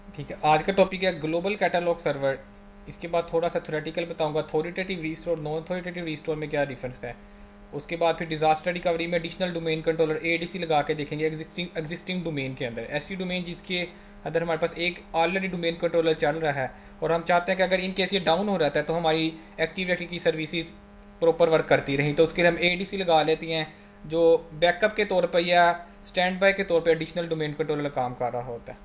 ठीक है, आज का टॉपिक है ग्लोबल कैटलॉग सर्वर। इसके बाद थोड़ा सा थ्योरेटिकल बताऊंगा, authoritative restore non authoritative restore में क्या डिफरेंस है। उसके बाद फिर डिजास्टर रिकवरी में एडिशनल डोमेन कंट्रोलर एडीसी लगा के देखेंगे एग्जिस्टिंग डोमेन के अंदर, ऐसी डोमेन जिसके अंदर हमारे पास एक ऑलरेडी डोमेन कंट्रोलर चल रहा है और हम चाहते हैं कि अगर इन केस ये डाउन हो जाता है तो हमारी एक्टिव डायरेक्टरी की सर्विसेज प्रॉपर वर्क करती रही, तो उसके लिए हम एडीसी लगा लेती हैं जो बैकअप के तौर पर या स्टैंड बाय के तौर पर एडिशनल डोमेन कंट्रोलर काम कर रहा होता है।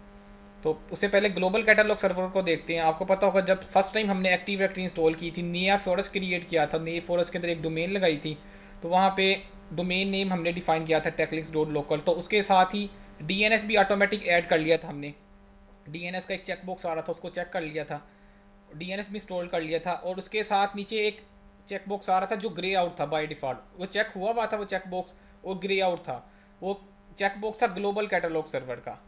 तो उससे पहले ग्लोबल कैटलॉग सर्वर को देखते हैं। आपको पता होगा जब फर्स्ट टाइम हमने एक्टिव डायरेक्टरी इंस्टॉल की थी, नया फॉरेस्ट क्रिएट किया था, नए फॉरेस्ट के अंदर एक डोमेन लगाई थी, तो वहाँ पे डोमेन नेम हमने डिफाइन किया था techlinks.local। तो उसके साथ ही डीएनएस भी ऑटोमेटिक ऐड कर लिया था हमने। डीएनएस का एक चेक बॉक्स आ रहा था, उसको चेक कर लिया था, डीएनएस भी इंस्टॉल कर लिया था। और उसके साथ नीचे एक चेक बॉक्स आ रहा था जो ग्रे आउट था बाय डिफ़ॉल्ट, वो चेक हुआ था वो चेक बॉक्स, और ग्रे आउट था। वो चेक बॉक्स था ग्लोबल कैटलॉग सर्वर का।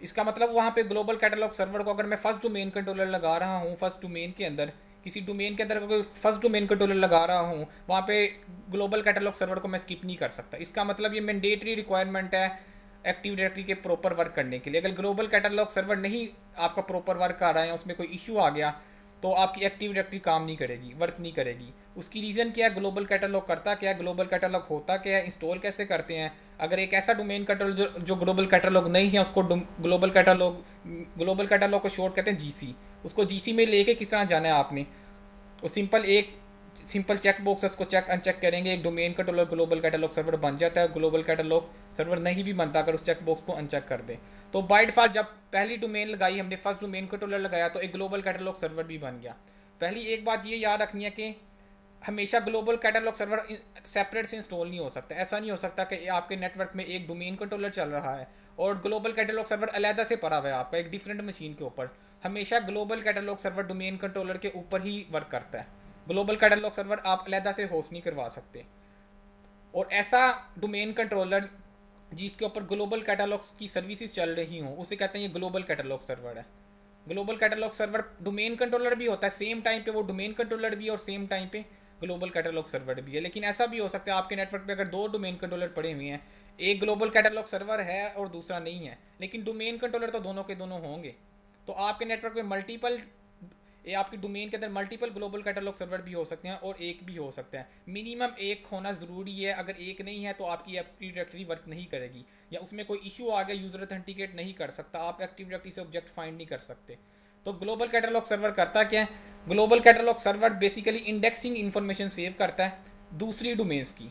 इसका मतलब वहाँ पे ग्लोबल कैटलॉग सर्वर को अगर मैं फर्स्ट डोमेन कंट्रोलर लगा रहा हूँ, फर्स्ट डोमेन के अंदर किसी डोमेन के अंदर कोई फर्स्ट डोमेन कंट्रोलर लगा रहा हूँ, वहाँ पे ग्लोबल कैटलॉग सर्वर को मैं स्किप नहीं कर सकता। इसका मतलब ये मैंडेटरी रिक्वायरमेंट है एक्टिव डायरेक्टरी के प्रॉपर वर्क करने के लिए। अगर ग्लोबल कैटलॉग सर्वर नहीं आपका प्रॉपर वर्क कर रहा है, उसमें कोई इशू आ गया, तो आपकी एक्टिव डायरेक्टरी काम नहीं करेगी, वर्क नहीं करेगी। उसकी रीज़न क्या है, ग्लोबल कैटलॉग करता क्या है, ग्लोबल कैटलॉग होता क्या है, इंस्टॉल कैसे करते हैं। अगर एक ऐसा डोमेन कैटलॉग जो ग्लोबल कैटलॉग नहीं है, उसको ग्लोबल कैटलॉग को शॉर्ट कहते हैं जीसी। उसको जीसी में लेके किस तरह जाना है आपने, वो सिंपल चेक बॉक्स है, उसको चेक अनचेक करेंगे, एक domain controller global catalogue server बन जाता है। ग्लोबल कैटलॉग सर्वर नहीं भी बनता अगर उस चेक बॉक्स को अनचेक कर दे। तो बाय डिफॉल्ट जब पहली डोमेन लगाई हमने, फर्स्ट डोमेन कंट्रोलर लगाया, तो एक ग्लोबल कैटलॉग सर्वर भी बन गया। पहली एक बात ये याद रखनी है कि हमेशा ग्लोबल कैटलॉग सर्वर सेपरेट से इंस्टॉल नहीं हो सकता। ऐसा नहीं हो सकता कि आपके नेटवर्क में एक डोमेन कंट्रोलर चल रहा है और ग्लोबल कैटलॉग सर्वर अलहदा से पड़ा हुआ है आपका एक डिफरेंट मशीन के ऊपर। हमेशा global catalogue server domain controller के ऊपर ही वर्क करता है। ग्लोबल कैटलॉग सर्वर आप अलहदा से होस्ट नहीं करवा सकते। और ऐसा डोमेन कंट्रोलर जिसके ऊपर ग्लोबल कैटलॉग्स की सर्विसेज चल रही हों, उसे कहते हैं ये ग्लोबल कैटलॉग सर्वर है। Global catalogue server domain controller भी होता है, सेम टाइम पे वो डोमेन कंट्रोलर भी है और सेम टाइम पे ग्लोबल कैटलॉग सर्वर भी है। लेकिन ऐसा भी हो सकता है आपके नेटवर्क पे अगर दो डोमेन कंट्रोलर पड़े हुए हैं, एक ग्लोबल कैटलॉग सर्वर है और दूसरा नहीं है, लेकिन डोमेन कंट्रोलर तो दोनों के दोनों होंगे। तो आपके नेटवर्क में मल्टीपल, ये आपकी डोमेन के अंदर मल्टीपल ग्लोबल कैटलॉग सर्वर भी हो सकते हैं और एक भी हो सकता है। मिनिमम एक होना ज़रूरी है, अगर एक नहीं है तो आपकी एक्टिव डायरेक्टरी वर्क नहीं करेगी या उसमें कोई इशू आ गया, यूज़र ऑथेंटिकेट नहीं कर सकता, आप एक्टिव डायरेक्टरी से ऑब्जेक्ट फाइंड नहीं कर सकते। तो ग्लोबल कैटलॉग सर्वर करता क्या है, global catalogue server basically indexing information save करता है दूसरी डोमेन्स की।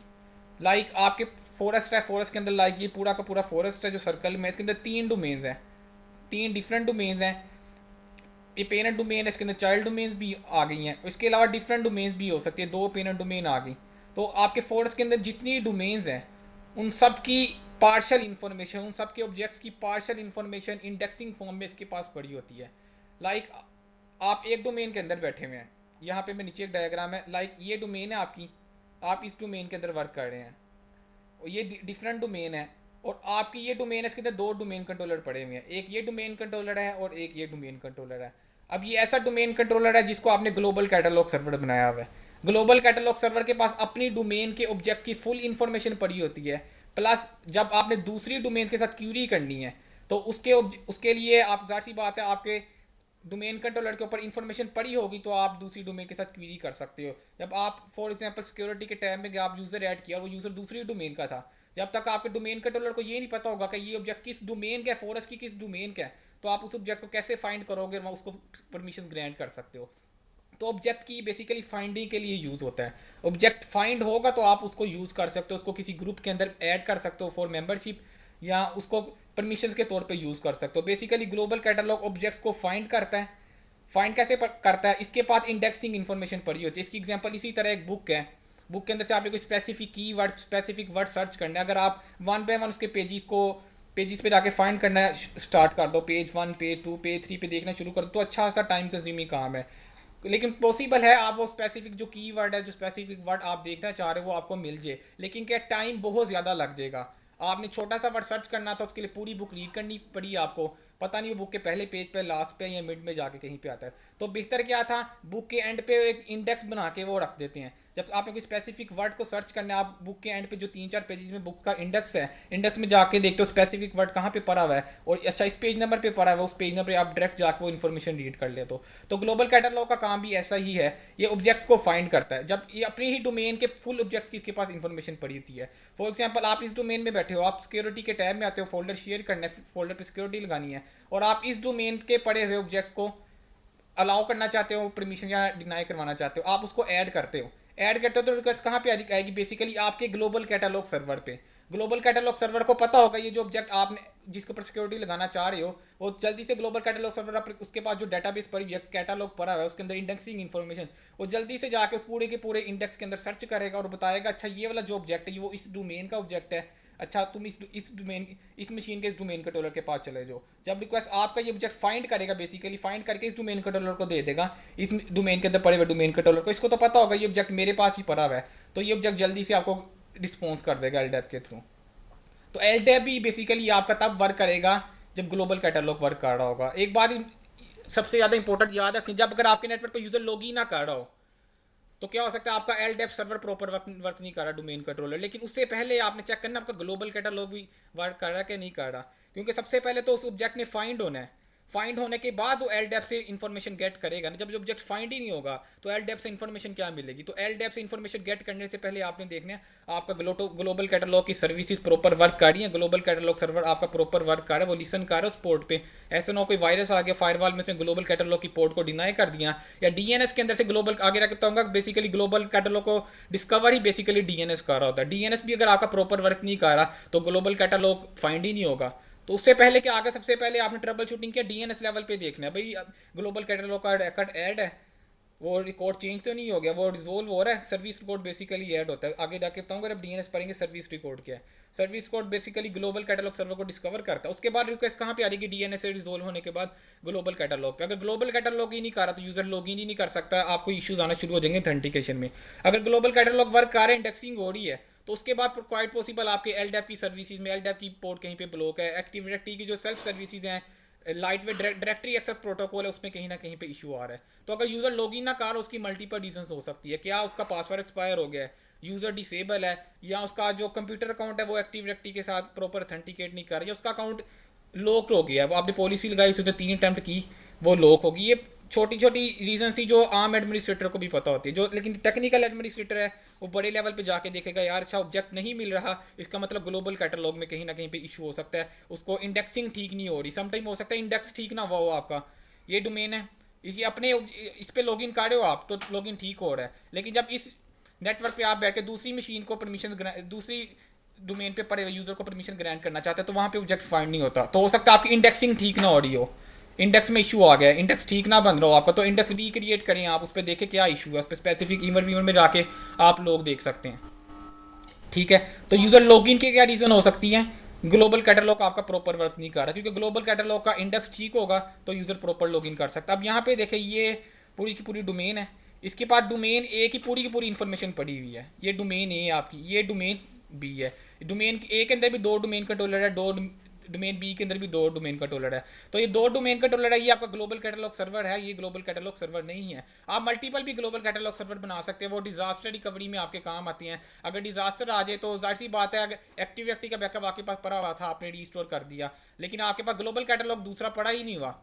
आपके फॉरेस्ट है, फॉरेस्ट के अंदर ये पूरा का पूरा फॉरेस्ट है जो सर्कल में, इसके अंदर तीन डोमेन्स हैं, तीन डिफरेंट डोमेन्स हैं। ये पेरेंट डोमेन है, इसके अंदर चाइल्ड डोमेन्स भी आ गई हैं, इसके अलावा डिफरेंट डोमेन्स भी हो सकती है, दो पेरेंट डोमेन आ गई। तो आपके फॉरेस्ट के अंदर जितनी डोमेन्स हैं उन सब की पार्शल इन्फॉर्मेशन, उन सब के ऑब्जेक्ट्स की पार्शल इन्फॉर्मेशन इंडेक्सिंग फॉर्म में इसके पास पड़ी होती है। लाइक आप एक डोमेन के अंदर बैठे हुए हैं, यहाँ पे मैं नीचे एक डायग्राम है, ये डोमेन है आपकी, आप इस डोमेन के अंदर वर्क कर रहे हैं और ये डिफरेंट डोमेन है। और आपकी ये डोमेन है, इसके अंदर दो डोमेन कंट्रोलर पड़े हुए हैं, एक ये डोमेन कंट्रोलर है और एक ये डोमेन कंट्रोलर है। अब ये ऐसा डोमेन कंट्रोलर है जिसको आपने ग्लोबल कैटलॉग सर्वर बनाया हुआ है। ग्लोबल कैटलॉग सर्वर के पास अपनी डोमेन के ऑब्जेक्ट की फुल इंफॉर्मेशन पड़ी होती है, प्लस जब आपने दूसरी डोमेन के साथ क्यूरी करनी है तो उसके लिए आप जाहिर सी बात है आपके डोमेन कंट्रोलर के ऊपर इंफॉर्मेशन पड़ी होगी, तो आप दूसरी डोमेन के साथ क्वेरी कर सकते हो। जब आप फॉर एग्जांपल सिक्योरिटी के टैब में आप यूज़र ऐड किया और वो यूज़र दूसरी डोमेन का था, जब तक आपके डोमेन कंट्रोलर को ये नहीं पता होगा कि ये ऑब्जेक्ट किस डोमेन का है, फॉरेस्ट की किस डोमेन का है, तो आप उस ऑब्जेक्ट को कैसे फाइंड करोगे, वहाँ उसको परमिशन ग्रांट कर सकते हो। तो ऑब्जेक्ट की बेसिकली फाइंडिंग के लिए यूज़ होता है। ऑब्जेक्ट फाइंड होगा तो आप उसको यूज़ कर सकते हो, उसको किसी ग्रुप के अंदर ऐड कर सकते हो फॉर मेंबरशिप, या उसको परमिशंस के तौर पे यूज़ कर सकते हो। बेसिकली ग्लोबल कैटलॉग ऑब्जेक्ट्स को फाइंड करता है। फाइंड कैसे करता है, इसके पास इंडेक्सिंग इन्फॉर्मेशन पड़ी होती है। इसकी एग्जांपल इसी तरह एक बुक है, बुक के अंदर से आपको कोई स्पेसिफिक की वर्ड, स्पेसिफिक वर्ड सर्च करना है, अगर आप वन बाय वन उसके पेजेस पे जाके फाइंड करना है, स्टार्ट कर दो page one, page two, page three पे देखना शुरू कर दो, तो अच्छा सा टाइम कंज्यूमिंग काम है। लेकिन पॉसिबल है आप वो स्पेसिफिक जो कीवर्ड है, जो स्पेसिफिक वर्ड आप देखना चाह रहे हो वो आपको मिल जाए, लेकिन क्या टाइम बहुत ज़्यादा लग जाएगा। आपने छोटा सा वर्ड सर्च करना था, उसके लिए पूरी बुक रीड करनी पड़ी आपको, पता नहीं वो बुक के पहले पेज पे, लास्ट पे या मिड में जाके कहीं पे आता है। तो बेहतर क्या था, बुक के एंड पे एक इंडेक्स बना के वो रख देते हैं। जब आपने कोई स्पेसिफिक वर्ड को सर्च करना है, आप बुक के एंड पे जो 3-4 पेजेस में बुक्स का इंडेक्स है, इंडेक्स में जाके देखते हो स्पेसिफिक वर्ड कहाँ पे पड़ा हुआ है और अच्छा इस पेज नंबर पे पड़ा हुआ है, उस पेज नंबर पे आप डायरेक्ट जाके वो इन्फॉर्मेशन रीड कर ले। तो ग्लोबल कैटलॉग का काम भी ऐसा ही है, ये ऑब्जेक्ट्स को फाइंड करता है। जब ये अपनी ही डोमेन के फुल ऑब्जेक्ट्स की इसके पास इन्फॉर्मेशन पड़ी होती है। फॉर एग्जाम्पल आप इस डोमेन में बैठे हो, आप सिक्योरिटी के टैब में आते हो, फोल्डर शेयर करना है, फोल्डर पे सिक्योरिटी लगानी है, और आप इस डोमेन के पड़े हुए ऑब्जेक्ट्स को अलाउ करना चाहते हो, परमिशन या डिनाई करवाना चाहते हो, आप उसको ऐड करते हो। ऐड करते हो तो रिक्वेस्ट कहाँ पे आएगी? बेसिकली आपके ग्लोबल कैटलॉग सर्वर पे। ग्लोबल कैटलॉग सर्वर को पता होगा ये जो ऑब्जेक्ट आपने जिसके ऊपर सिक्योरिटी लगाना चाह रहे हो, वो जल्दी से ग्लोबल कैटलॉग सर्वर उसके पास जो डेटाबेस पड़ी है, कैटलॉग पड़ा हुआ है, उसके अंदर इंडेक्सिंग इन्फॉर्मेशन, वो जल्दी से जाके उस पूरे के पूरे इंडेक्स के अंदर सर्च करेगा और बताएगा अच्छा ये वाला जो ऑब्जेक्ट है वो इस डोमेन का ऑब्जेक्ट है, अच्छा तुम इस डोमेन इस मशीन के इस डोमेन कंट्रोलर के पास चले जाओ। जब रिक्वेस्ट आपका ये ऑब्जेक्ट फाइंड करेगा, बेसिकली फाइंड करके इस डोमेन कंट्रोलर को दे देगा, इस डोमेन के अंदर पड़े हुए डोमेन कंट्रोलर को। इसको तो पता होगा ये ऑब्जेक्ट मेरे पास ही पड़ा हुआ है, तो ये ऑब्जेक्ट जल्दी से आपको रिस्पॉन्स कर देगा एलडैप के थ्रू। तो एलडैप भी बेसिकली आपका तब वर्क करेगा जब ग्लोबल कैटलॉग वर्क कर रहा होगा। एक बात सबसे ज़्यादा इंपॉर्टेंट याद रखनी, जब अगर आपके नेटवर्क पर यूज़र लॉग इन ना कर रहा हो तो क्या हो सकता है आपका एलडेप सर्वर प्रॉपर वर्क नहीं कर रहा, डोमेन कंट्रोलर। लेकिन उससे पहले आपने चेक करना आपका ग्लोबल कैटलॉग भी वर्क कर रहा है कि नहीं कर रहा, क्योंकि सबसे पहले तो उस ऑब्जेक्ट ने फाइंड होना है। फाइंड होने के बाद वो एलडेप से इन्फॉर्मेशन गेट करेगा ना। जब जो ऑब्जेक्ट फाइंड ही नहीं होगा तो एलडेप से इन्फॉर्मेशन क्या मिलेगी? तो एलडेप से इन्फॉर्मेशन गेट करने से पहले आपने देखना है आपका ग्लोबल कैटलॉग की सर्विसेज प्रॉपर वर्क कर रही है, ग्लोबल कैटलॉग सर्वर आपका प्रॉपर वर्क कर रहा है, वो लिसन कर रहा है उस पोर्ट पे। ऐसे ना कोई वायरस आ गया फायरवॉल में से ग्लोबल कैटलॉग की पोर्ट को डिनाई कर दिया, या डीएनएस के अंदर से ग्लोबल आगे रख बताऊंगा बेसिकली ग्लोबल कैटलॉग को डिस्कवर ही बेसिकली डीएनएस कर रहा होता है। डीएनएस भी अगर आपका प्रॉपर वर्क नहीं कर रहा तो ग्लोबल कैटलॉग फाइंड ही नहीं होगा। तो उससे पहले क्या आगे सबसे पहले आपने ट्रबल शूटिंग किया, डीएनएस लेवल पे देखना है भाई ग्लोबल कैटलॉग का रिकॉर्ड ऐड है, वो रिकॉर्ड चेंज तो नहीं हो गया, वो रिजोल्व हो रहा है। सर्विस रिकॉर्ड बेसिकली ऐड होता है, आगे जाके बताऊंगा जब डीएनएस पढ़ेंगे सर्विस रिकॉर्ड क्या है। Service code basically global catalogue server को डिस्कवर करता है। उसके बाद रिक्वेस्ट कहाँ पे आ जाएगी? डीएनएस से रिजोल्व होने के बाद ग्लोबल कैटलॉग पे। अगर ग्लोबल कैटलॉग ही नहीं कर रहा तो यूजर लॉग इन ही नहीं कर सकता, आपको इश्यूज आना शुरू हो जाएंगे ऑथेंटिकेशन में। अगर ग्लोबल कैटलॉग वर्क कर रहा है, इंडेक्सिंग हो रही है, तो उसके बाद क्वाइट पॉसिबल आपके एलडैप की सर्विसेज में एलडैप की पोर्ट कहीं पे ब्लॉक है, एक्टिव डायरेक्टरी की जो सेल्फ सर्विसेज हैं, lightweight directory access protocol है, उसमें कहीं ना कहीं पे इशू आ रहा है। तो अगर यूजर लॉगिन ना कर, उसकी मल्टीपल रीजंस हो सकती है। क्या उसका पासवर्ड एक्सपायर हो गया है, यूजर डिसेबल है, या उसका जो कंप्यूटर अकाउंट है वो एक्टिव डायरेक्टरी के साथ प्रॉपर ऑथेंटिकेट नहीं कर रहा, या उसका अकाउंट लॉक हो गया है, वो आपने पॉलिसी लगाई उसने 3 अटैम्प्ट की, वो लॉक होगी। ये छोटी छोटी रीजन थी जो आम एडमिनिस्ट्रेटर को भी पता होती है। जो लेकिन टेक्निकल एडमिनिस्ट्रेटर है वो बड़े लेवल पे जाके देखेगा यार अच्छा ऑब्जेक्ट नहीं मिल रहा, इसका मतलब ग्लोबल कैटलॉग में कहीं ना कहीं पे इशू हो सकता है, उसको इंडेक्सिंग ठीक नहीं हो रही। समटाइम हो सकता है इंडेक्स ठीक ना हुआ हो, आपका ये डोमेन है, इसी अपने इस पे लॉगिन कर रहे हो आप तो लॉगिन ठीक हो रहा है, लेकिन जब इस नेटवर्क पे आप बैठ के दूसरी मशीन को परमिशन, दूसरी डोमेन पे पड़े हुए यूजर को परमिशन ग्रांट करना चाहते हैं तो वहाँ पे ऑब्जेक्ट फाइंड नहीं होता। तो हो सकता है आपकी इंडेक्सिंग ठीक ना हो रही हो, इंडेक्स में इशू आ गया है, इंडेक्स ठीक ना बन रहा हो आपका, तो इंडेक्स रिक्रिएट करें आप, उस पर देखें क्या इशू है, उस पर स्पेसिफिक ईमेल वीमेल में जाके आप लोग देख सकते हैं। ठीक है, तो यूजर लॉगिन के क्या रीजन हो सकती है? ग्लोबल कैटलॉग आपका प्रॉपर वर्क नहीं कर रहा, क्योंकि ग्लोबल कैटलॉग का इंडेक्स ठीक होगा तो यूजर प्रॉपर लॉगिन कर सकता है। अब यहाँ पे देखें ये पूरी की पूरी डोमेन है, इसके पास डोमेन ए की पूरी इन्फॉर्मेशन पड़ी हुई है। ये डोमेन ए आपकी, ये डोमेन बी है। डोमेन ए के अंदर भी 2 डोमेन कंट्रोलर है, 2 डोमेन बी के अंदर भी 2 डोमेन कंट्रोलर है। तो ये 2 डोमेन कंट्रोलर है, ये आपका ग्लोबल कैटलॉग सर्वर है, ये ग्लोबल कैटलॉग सर्वर नहीं है। आप मल्टीपल भी ग्लोबल कैटलॉग सर्वर बना सकते हैं, वो डिजास्टर रिकवरी में आपके काम आती हैं। अगर डिजास्टर आ जाए तो जाहिर सी बात है, अगर एक्टिव एक्टिव का बैकअप आपके पास पड़ा हुआ था, आपने रीस्टोर कर दिया, लेकिन आपके पास ग्लोबल कैटलॉग दूसरा पड़ा ही नहीं हुआ,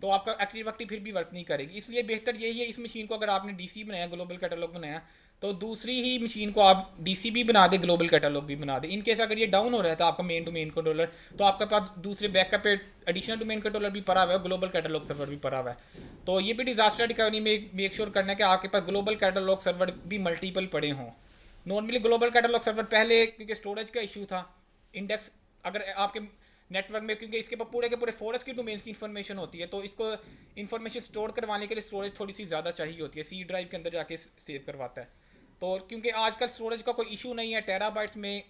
तो आपका एक्टिव एक्टिव फिर भी वर्क नहीं करेगी। इसलिए बेहतर यही है, इस मशीन को अगर आपने डीसी बनाया, ग्लोबल कैटलॉग बनाया, तो दूसरी ही मशीन को आप डीसी भी बना दे, ग्लोबल कैटलॉग भी बना दे। इनकेस अगर ये डाउन हो रहा था आपका मेन डोमेन कंट्रोलर, तो आपके पास दूसरे बैकअप पे एडिशनल डोमेन कंट्रोलर भी पड़ा हुआ है, ग्लोबल कैटलॉग सर्वर भी पड़ा हुआ है। तो ये भी डिजास्टर रिकवरी में मेक श्योर करना है कि आपके पास ग्लोबल कैटलॉग सर्वर भी मल्टीपल पड़े हों। नॉर्मली ग्लोबल कैटलॉग सर्वर पहले क्योंकि स्टोरेज का इशू था, इंडेक्स अगर आपके नेटवर्क में, क्योंकि इसके पूरे के पूरे फॉरेस्ट की डोमेन्स की इन्फॉर्मेशन होती है, तो इसको इन्फॉर्मेशन स्टोर करवाने के लिए स्टोरेज थोड़ी सी ज़्यादा चाहिए होती है, सी ड्राइव के अंदर जाके सेव करवाता है। तो क्योंकि आजकल स्टोरेज का कोई इशू नहीं है, टेराबाइट्स में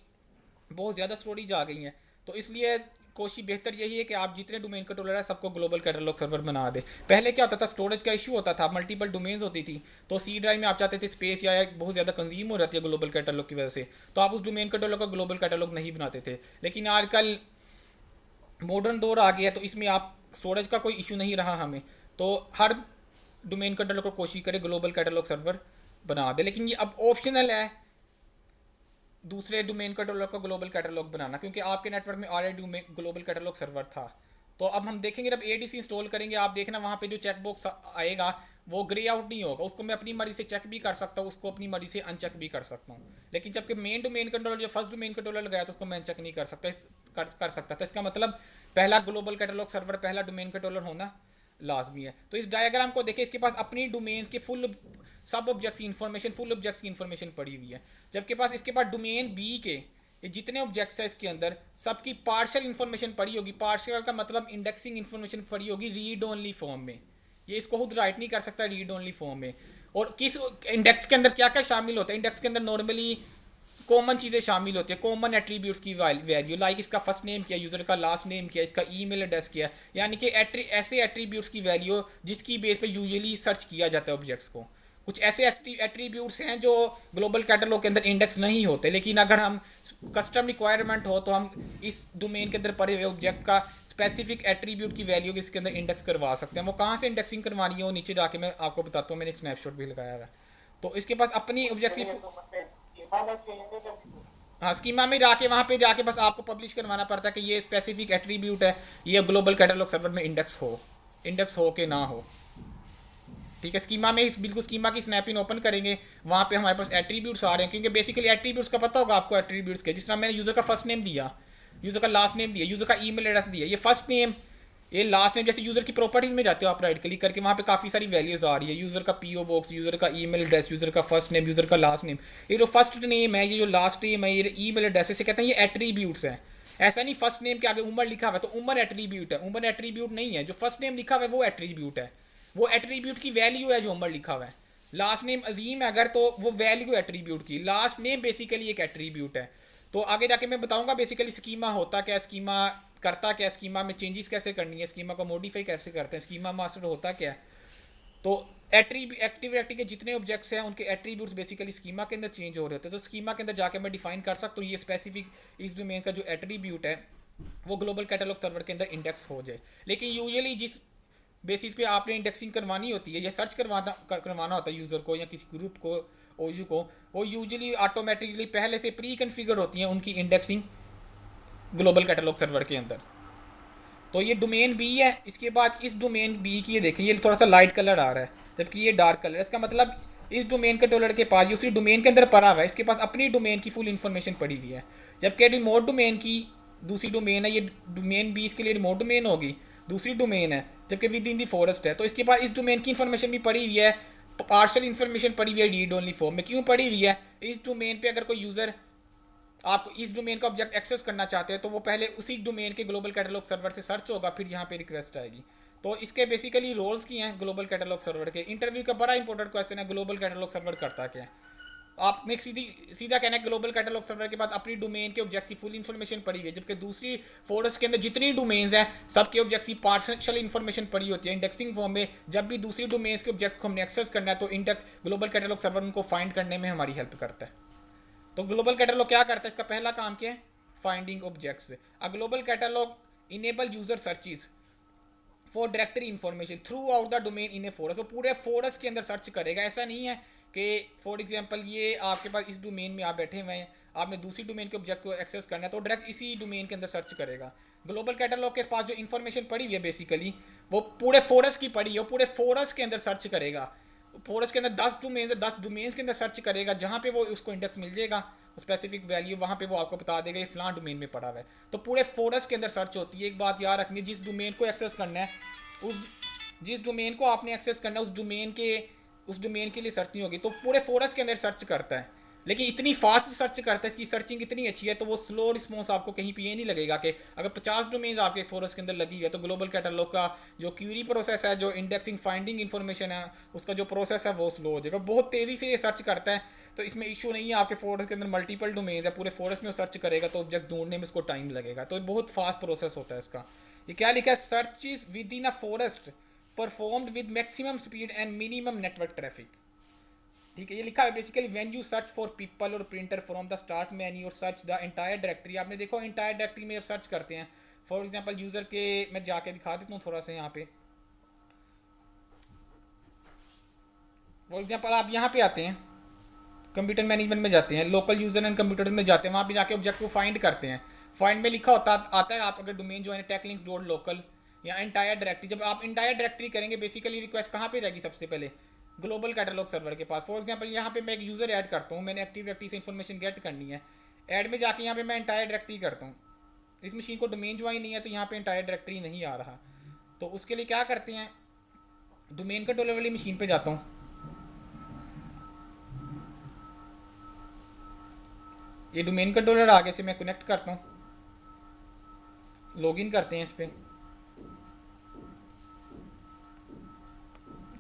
बहुत ज़्यादा स्टोरेज आ गई हैं, तो इसलिए कोशिश बेहतर यही है कि आप जितने डोमेन कंट्रोलर है सबको ग्लोबल कैटलॉग सर्वर बना दे। पहले क्या होता था, स्टोरेज का इशू होता था, मल्टीपल डोमेन्स होती थी, तो सी ड्राइव में आप चाहते थे स्पेस या बहुत ज़्यादा कंज्यूम हो जाती है ग्लोबल कैटलॉग की वजह से, तो आप उस डोमेन कंट्रोलर का ग्लोबल कैटलॉग नहीं बनाते थे। लेकिन आजकल मॉडर्न दौर आ गया है, तो इसमें आप स्टोरेज का कोई इशू नहीं रहा हमें, तो हर डोमेन कंट्रोलर को कोशिश करें ग्लोबल कैटलॉग सर्वर बना दे, लेकिन ये अब ऑप्शनल है दूसरे डोमेन कंट्रोलर को ग्लोबल कैटलॉग बनाना, क्योंकि आपके नेटवर्क में ऑलरेडी ग्लोबल कैटलॉग सर्वर था। तो अब हम देखेंगे जब एडीसी इंस्टॉल करेंगे, आप देखना वहाँ पे जो चेक बॉक्स आएगा वो ग्रे आउट नहीं होगा, उसको मैं अपनी मर्जी से चेक भी कर सकता हूँ, उसको अपनी मर्जी से अनचेक भी कर सकता हूँ। लेकिन जबकि मेन डोमेन कंट्रोलर जो फर्स्ट डोमेन कंट्रोलर लगाया तो उसको मैं अनचेक नहीं कर सकता, कर सकता था। इसका मतलब पहला ग्लोबल कैटलॉग सर्वर, पहला डोमेन कंट्रोलर होना लाजमी है। तो इस डायग्राम को देखिए, इसके पास अपनी डोमेन्स के फुल सब ऑब्जेक्ट्स की इन्फॉर्मेशन, फुल ऑब्जेक्ट्स की इन्फॉर्मेशन पड़ी हुई है। जबकि पास इसके पास डोमेन बी के ये जितने ऑब्जेक्ट्स है इसके अंदर सबकी पार्शियल इन्फॉर्मेशन पड़ी होगी। पार्शियल का मतलब इंडेक्सिंग इन्फॉर्मेशन पड़ी होगी रीड ओनली फॉर्म में। ये इसको खुद राइट नहीं कर सकता रीड ओनली फॉर्म में। और किस इंडेक्स के अंदर क्या क्या शामिल होता है, इंडेक्स के अंदर नॉर्मली कॉमन चीज़ें शामिल होती है, कॉमन एट्रीब्यूट्स की वैल्यू, लाइक इसका फर्स्ट नेम क्या, यूज़र का लास्ट नेम क्या, इसका ईमेल एड्रेस क्या, यानी कि ऐसे एट्रीब्यूट्स की वैल्यू जिसकी बेस पे यूजुअली सर्च किया जाता है ऑब्जेक्ट्स को। कुछ ऐसे एट्रीब्यूट्स हैं जो ग्लोबल कैटलॉग के अंदर इंडेक्स नहीं होते, लेकिन अगर हम कस्टम रिक्वायरमेंट हो तो हम इस डोमेन के अंदर पड़े हुए ऑब्जेक्ट का स्पेसिफिक एट्रीब्यूट की वैल्यू इसके अंदर इंडेक्स करवा सकते हैं। वो कहाँ से इंडेक्सिंग करवानी है वो नीचे जाके मैं आपको बताता हूँ, मैंने एक स्नैपशॉट भी लगाया है। तो इसके पास अपनी ऑब्जेक्ट की, हाँ स्कीमा में जाके वहाँ पे जाके बस आपको पब्लिश करवाना पड़ता है कि ये स्पेसिफिक एट्रीब्यूट है, ये ग्लोबल कैटलॉग सर्वर में इंडेक्स हो कि ना हो। ठीक है, स्कीमा में इस बिल्कुल स्कीमा की स्नैपिंग ओपन करेंगे, वहाँ पे हमारे पास एट्रीब्यूट्स आ रहे हैं, क्योंकि बेसिकली एट्रीब्यूट्स का पता होगा आपको एट्रीब्यूट्स के, जिस तरह मैंने यूज़र का फर्स्ट नेम दिया, यूज़र का लास्ट नेम दिया, यूज़र का ईमेल एड्रेस दिया, ये फर्स्ट नेम ये लास्ट नेम। जैसे यूज़र की प्रॉपर्टीज में जाते हो आप राइट क्लिक करके, वहाँ पे काफ़ी सारी वैल्यूज़ आ रही है, यूज़र का पीओ बॉक्स, यूज़र का ईमेल एड्रेस, यूज़र का फर्स्ट नेम, यूज़र का लास्ट नेम। ये जो फर्स्ट नेम है, ये जो लास्ट नेम है, ये ईमेल एड्रेस, इसे कहते हैं ये एट्रीब्यूट्स हैं। ऐसा नहीं फर्स्ट नेम के आगे उमर लिखा हुआ है तो उमर एट्रीब्यूट है, उमर एट्रीब्यूट नहीं है। जो फर्स्ट नेम लिखा हुआ है वो एट्रीब्यूट है, वो एट्रीब्यूट की वैल्यू है जो उमर लिखा हुआ है। लास्ट नेम अजीम है अगर, तो वो वैल्यू एट्रीब्यूट की, लास्ट नेम बेसिकली एक एट्रीब्यूट है। तो आगे जाके मैं बताऊंगा बेसिकली स्कीमा होता क्या, स्कीमा करता क्या, स्कीमा में चेंजेस कैसे करनी है, स्कीमा को मॉडिफाई कैसे करते हैं, स्कीमा मास्टर होता क्या है। तो एक्टिव डायरेक्टरी के जितने ऑब्जेक्ट्स हैं उनके एट्रीब्यूट्स बेसिकली स्कीमा के अंदर चेंज हो रहे होते हैं। तो स्कीमा के अंदर जाके मैं डिफाइन कर सकता हूँ ये स्पेसिफिक इस डोमेन का जो एट्रीब्यूट है वो ग्लोबल कैटलॉग सर्वर के अंदर इंडेक्स हो जाए। लेकिन यूजुअली जिस बेसिस पे आपने इंडेक्सिंग करवानी होती है या सर्च करवाना होता है यूज़र को या किसी ग्रुप को, ओयू को, वो यूजुअली ऑटोमेटिकली पहले से प्री कन्फिगर होती हैं उनकी इंडेक्सिंग ग्लोबल कैटलॉग सर्वर के अंदर। तो ये डोमेन बी है, इसके बाद इस डोमेन बी की ये देखें, ये थोड़ा सा लाइट कलर आ रहा है जबकि ये डार्क कलर है। इसका मतलब इस डोमेन कंट्रोलर के पास उसी डोमेन के अंदर पड़ा हुआ है, इसके पास अपनी डोमेन की फुल इन्फॉर्मेशन पड़ी हुई है। जबकि रिमोट डोमेन की दूसरी डोमेन है, ये डोमेन बी इसके लिए रिमोट डोमेन होगी, दूसरी डोमेन है, जबकि विद इन दी फॉरेस्ट है। तो इसके पास इस डोमेन की इन्फॉर्मेशन भी पड़ी हुई है, पार्शल इन्फॉर्मेशन पड़ी हुई है रीड ओनली फॉर्म में। क्यों पड़ी हुई है, इस डोमेन पे अगर कोई यूज़र आप इस डोमेन का ऑब्जेक्ट एक्सेस करना चाहते हैं तो वो पहले उसी डोमेन के ग्लोबल कैटलॉग सर्वर से सर्च होगा, फिर यहाँ पे रिक्वेस्ट आएगी। तो इसके बेसिकली रोल्स की हैं ग्लोबल कैटलॉग सर्वर के। इंटरव्यू का बड़ा इंपॉर्टेंट क्वेश्चन है, ग्लोबल कैटलॉग सर्वर करता क्या है। आपने सीधा कहना है ग्लोबल कैटलॉग सर्वर के बाद अपनी डोमेन के ऑब्जेक्ट्स की फुल इन्फॉर्मेशन पड़ी हुई है, जबकि दूसरी फोरस के अंदर जितनी डोमेन्स हैं सबके ऑब्जेक्ट्स की पार्शियल इन्फॉर्मेशन पड़ी होती है इंडेक्सिंग फॉर्म में। जब भी दूसरी डोमेन्स के ऑब्जेक्ट को हमने एक्सेस करना है तो इंडेक्स ग्लोबल कैटलॉग सर्वर उनको फाइंड करने में हमारी हेल्प करता है। तो ग्लोबल कैटलॉग क्या करता है, इसका पहला काम क्या है, finding objects. A global catalogue enable user searches for directory information through out the domain in A forces. वो पूरे फोरस के अंदर सर्च करेगा। ऐसा नहीं है कि फॉर एग्जांपल ये आपके पास इस डोमेन में आप बैठे हुए हैं, आपने दूसरी डोमेन के ऑब्जेक्ट को एक्सेस करना है तो डायरेक्ट इसी डोमेन के अंदर सर्च करेगा। ग्लोबल कैटलॉग के पास जो इन्फॉर्मेशन पड़ी हुई है बेसिकली वो पूरे फोरस की पड़ी है, वो पूरे फोरस के अंदर सर्च करेगा। फोरस के अंदर 10 डोमेन्स के अंदर सर्च करेगा, जहाँ पे वो उसको इंडेक्स मिल जाएगा स्पेसिफिक वैल्यू, वहाँ पे वो आपको बता देगा ये फलां डोमेन में पड़ा हुआ है। तो पूरे फोरस के अंदर सर्च होती है। एक बात याद रखनी है, जिस डोमेन को एक्सेस करना है उस जिस डोमेन को आपने एक्सेस करना है उस डोमेन के लिए सर्च नहीं होगी, तो पूरे फोरस के अंदर सर्च करता है। लेकिन इतनी फास्ट सर्च करता है, इसकी सर्चिंग इतनी अच्छी है तो वो स्लो रिस्पॉन्स आपको कहीं पे ये नहीं लगेगा कि अगर 50 डोमेन्स आपके फोरस के अंदर लगी है तो ग्लोबल कैटलॉग का जो क्यूरी प्रोसेस है, जो इंडेक्सिंग फाइंडिंग इन्फॉर्मेशन है, उसका जो प्रोसेस है वो स्लो हो जाएगा। बहुत तेज़ी से ये सर्च करता है, तो इसमें इशू नहीं है। आपके फोरस के अंदर मल्टीपल डोमेन्स है, पूरे फोरस में सर्च करेगा तो ऑब्जेक्ट ढूंढने में इसको टाइम लगेगा। तो बहुत फास्ट प्रोसेस होता है इसका। ये क्या लिखा है, search is within a forest performed with maximum speed and minimum network traffic. ठीक है, ये लिखा है basically when you search for people और printer from the start menu और सर्च द एंटायर डायरेक्टरी। आपने देखो एंटायर डायरेक्टरी में आप सर्च करते हैं। फॉर एग्जांपल यूज़र के मैं जाके दिखा देता हूँ थोड़ा सा यहाँ पे। फॉर एग्जांपल आप यहाँ पे आते हैं, कंप्यूटर मैनेजमेंट में जाते हैं, लोकल यूज़र एंड कंप्यूटर में जाते हैं, वहाँ पे जाके ऑब्जेक्ट को फाइंड करते हैं। फाइंड में लिखा होता आता है आप अगर डोमेन जो है टेक लिंक्स डॉट लोकल या इंटायर डायरेक्टरी, जब आप इंटायर डायरेक्टरी करेंगे बेसिकली रिक्वेस्ट कहाँ पे जाएगी सबसे पहले ग्लोबल कैटलॉग सर्वर के पास। फॉर एग्जांपल यहाँ पे मैं एक यूज़र ऐड करता हूँ, मैंने एक्टिव डायरेक्टरी से इन्फॉर्मेशन गेट करनी है, ऐड में जाके यहाँ पे मैं इंटायर डायरेक्टरी करता हूँ। इस मशीन को डोमेन ज्वाइन नहीं है तो यहाँ पे इंटायर डायरेक्टरी नहीं आ रहा, तो उसके लिए क्या करते हैं, डोमेन कंट्रोलर वाली मशीन पे जाता हूँ, ये डोमेन कंट्रोलर आगे से मैं कनेक्ट करता हूँ, लॉगिन करते हैं इस पर।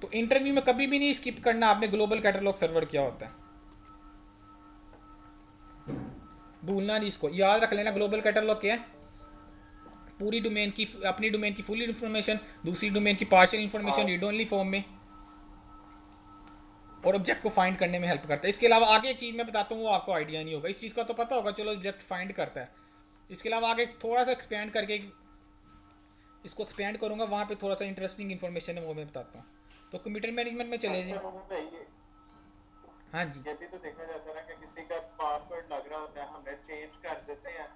तो इंटरव्यू में कभी भी नहीं स्किप करना आपने ग्लोबल कैटलॉग सर्वर क्या होता है, भूलना नहीं, इसको याद रख लेना। ग्लोबल कैटलॉग क्या है, पूरी डोमेन की, अपनी डोमेन की फुल इन्फॉर्मेशन, दूसरी डोमेन की partial information read only form में, और ऑब्जेक्ट को फाइंड करने में हेल्प करता है। इसके अलावा आगे एक चीज़ मैं बताता हूँ वो आपको आइडिया नहीं होगा, इस चीज़ का तो पता होगा चलो ऑब्जेक्ट फाइंड करता है। इसके अलावा आगे थोड़ा सा एक्सपेंड करके इसको एक्सपेंड करूँगा, वहाँ पे थोड़ा सा इंटरेस्टिंग इन्फॉर्मेशन है वो मैं बताता हूँ। तो कंप्यूटर मैनेजमेंट में चले जाए। हाँ जी, ये भी तो देखा जाता है ना कि किसी का पासवर्ड लग रहा होता है, हमने चेंज कर देते हैं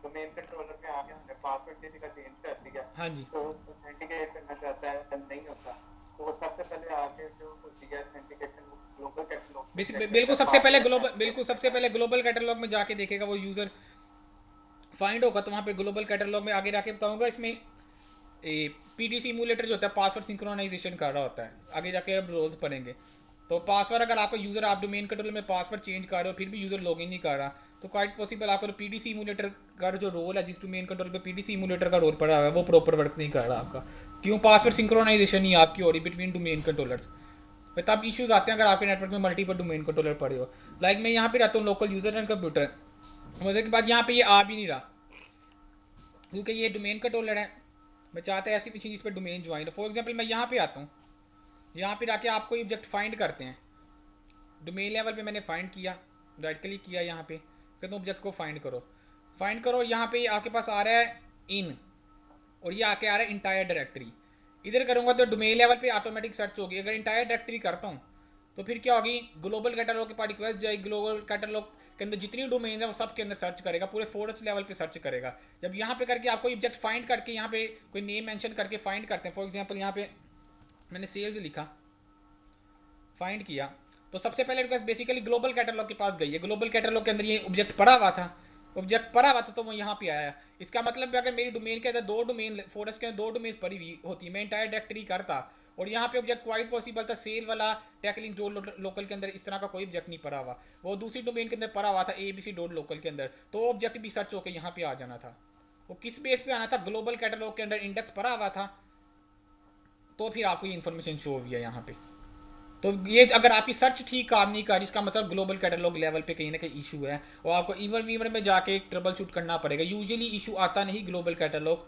डोमेन कंट्रोलर में आके, हमने पासवर्ड किसी का चेंज कर दिया, हाँ जी, तो ऑथेंटिकेट करना चाहता है, नहीं होता, तो वो सबसे पहले आके जो होती है ऑथेंटिकेशन ग्लोबल कैटलॉग में चेक करता बिल्कुल है सबसे पहले पासवर्ड ग्लोबल, मैच बिल्कुल करता सबसे है। पहले ग्लोबल कैटलॉग में जाके देखेगा वो यूज़र फाइंड होगा, तो वहाँ पे ग्लोबल कैटलॉग में आगे जाके बताऊँगा इसमें पी डी इमूलेटर जो होता है पासवर्ड सिंक्रोनाइजेशन कर रहा होता है, आगे जाके अब रोल्स पढ़ेंगे। तो पासवर्ड अगर आपका यूज़र, आप डोमेन कंट्रोलर में पासवर्ड चेंज कर रहे हो फिर भी यूज़र लॉगिन नहीं कर रहा, तो क्वाइट पॉसिबल आपका पी डी इमूलेटर का जो रोल है, जिस डोमेन कंट्रोल पे पी डी इमूलेटर का रोल पड़ा हुआ है वो प्रॉपर वर्क नहीं कर रहा आपका, क्यों, पासवर्ड सिंक्रोनाइजेशन नहीं आपकी हो रही बिटवीन डोमेन कंट्रोलर्स। तब इश्यूज आते हैं अगर आपके नेटवर्क में मल्टीपल डोमेन कंट्रोलर पड़े हो। लाइक मैं यहाँ पे रहता हूँ लोकल यूज़र एंड कंप्यूटर, मजे की बात यहाँ पे ये आ भी नहीं रहा क्योंकि ये डोमेन कंट्रोलर है, मैं चाहता है ऐसी मशीन जिस पर डोमेन ज्वाइन हो। फॉर एग्जाम्पल मैं यहाँ पे आता हूँ, यहाँ पे जाके आपको ऑब्जेक्ट फाइंड करते हैं, डोमेन लेवल पे मैंने फाइंड किया, राइट क्लिक किया, यहाँ पे कहते हैं ऑब्जेक्ट को फाइंड करो, फाइंड करो, यहाँ पे आपके पास आ रहा है इन, और ये आके आ रहा है इंटायर डायरेक्टरी। इधर करूँगा तो डोमेन लेवल पे ऑटोमेटिक सर्च होगी, अगर इंटायर डायरेक्टरी करता हूँ तो फिर क्या होगी, ग्लोबल कैटलॉग के पास रिक्वेस्ट जाएगी, ग्लोबल कैटलॉग के अंदर जितनी डोमेन है वो सब के अंदर सर्च करेगा, पूरे फोर्स लेवल पे सर्च करेगा। जब यहाँ पे करके आपको ऑब्जेक्ट फाइंड करके यहाँ पे कोई नेम मेंशन करके फाइंड करते हैं, फॉर एग्जांपल यहाँ पे मैंने सेल्स लिखा, फाइंड किया, तो सबसे पहले रिक्वेस्ट बेसिकली ग्लोबल कैटलॉग के पास गई है, ग्लोबल कैटलॉग के अंदर ये ऑब्जेक्ट पड़ा हुआ था, ऑब्जेक्ट पड़ा हुआ था तो वो यहाँ पे आया। इसका मतलब अगर मेरी डोमेन के अंदर दो डोमेन, फॉरेस्ट के अंदर दो डोमेन पड़ी हुई होती, मैं इंटायर डायरेक्टरी करता और यहाँ पे ऑब्जेक्ट क्वाइट पॉसिबल था सेल वाला टैकलिंग डॉट लोकल के अंदर इस तरह का कोई ऑब्जेक्ट नहीं पड़ा हुआ, वो दूसरी डोमेन के अंदर पड़ा हुआ था ABC डॉट लोकल के अंदर, तो ऑब्जेक्ट भी सर्च होकर यहाँ पे आ जाना था। वो किस बेस पे आना था, ग्लोबल कैटलॉग के अंदर इंडेक्स पड़ा हुआ था, तो फिर आपको ये इन्फॉर्मेशन शो हुई है यहाँ पे। तो ये अगर आपकी सर्च ठीक काम नहीं कर रही, इसका मतलब ग्लोबल कैटलॉग लेवल पे कहीं ना कहीं इशू है और आपको ईवन में जाके ट्रबल शूट करना पड़ेगा। यूजुअली इशू आता नहीं ग्लोबल कैटलॉग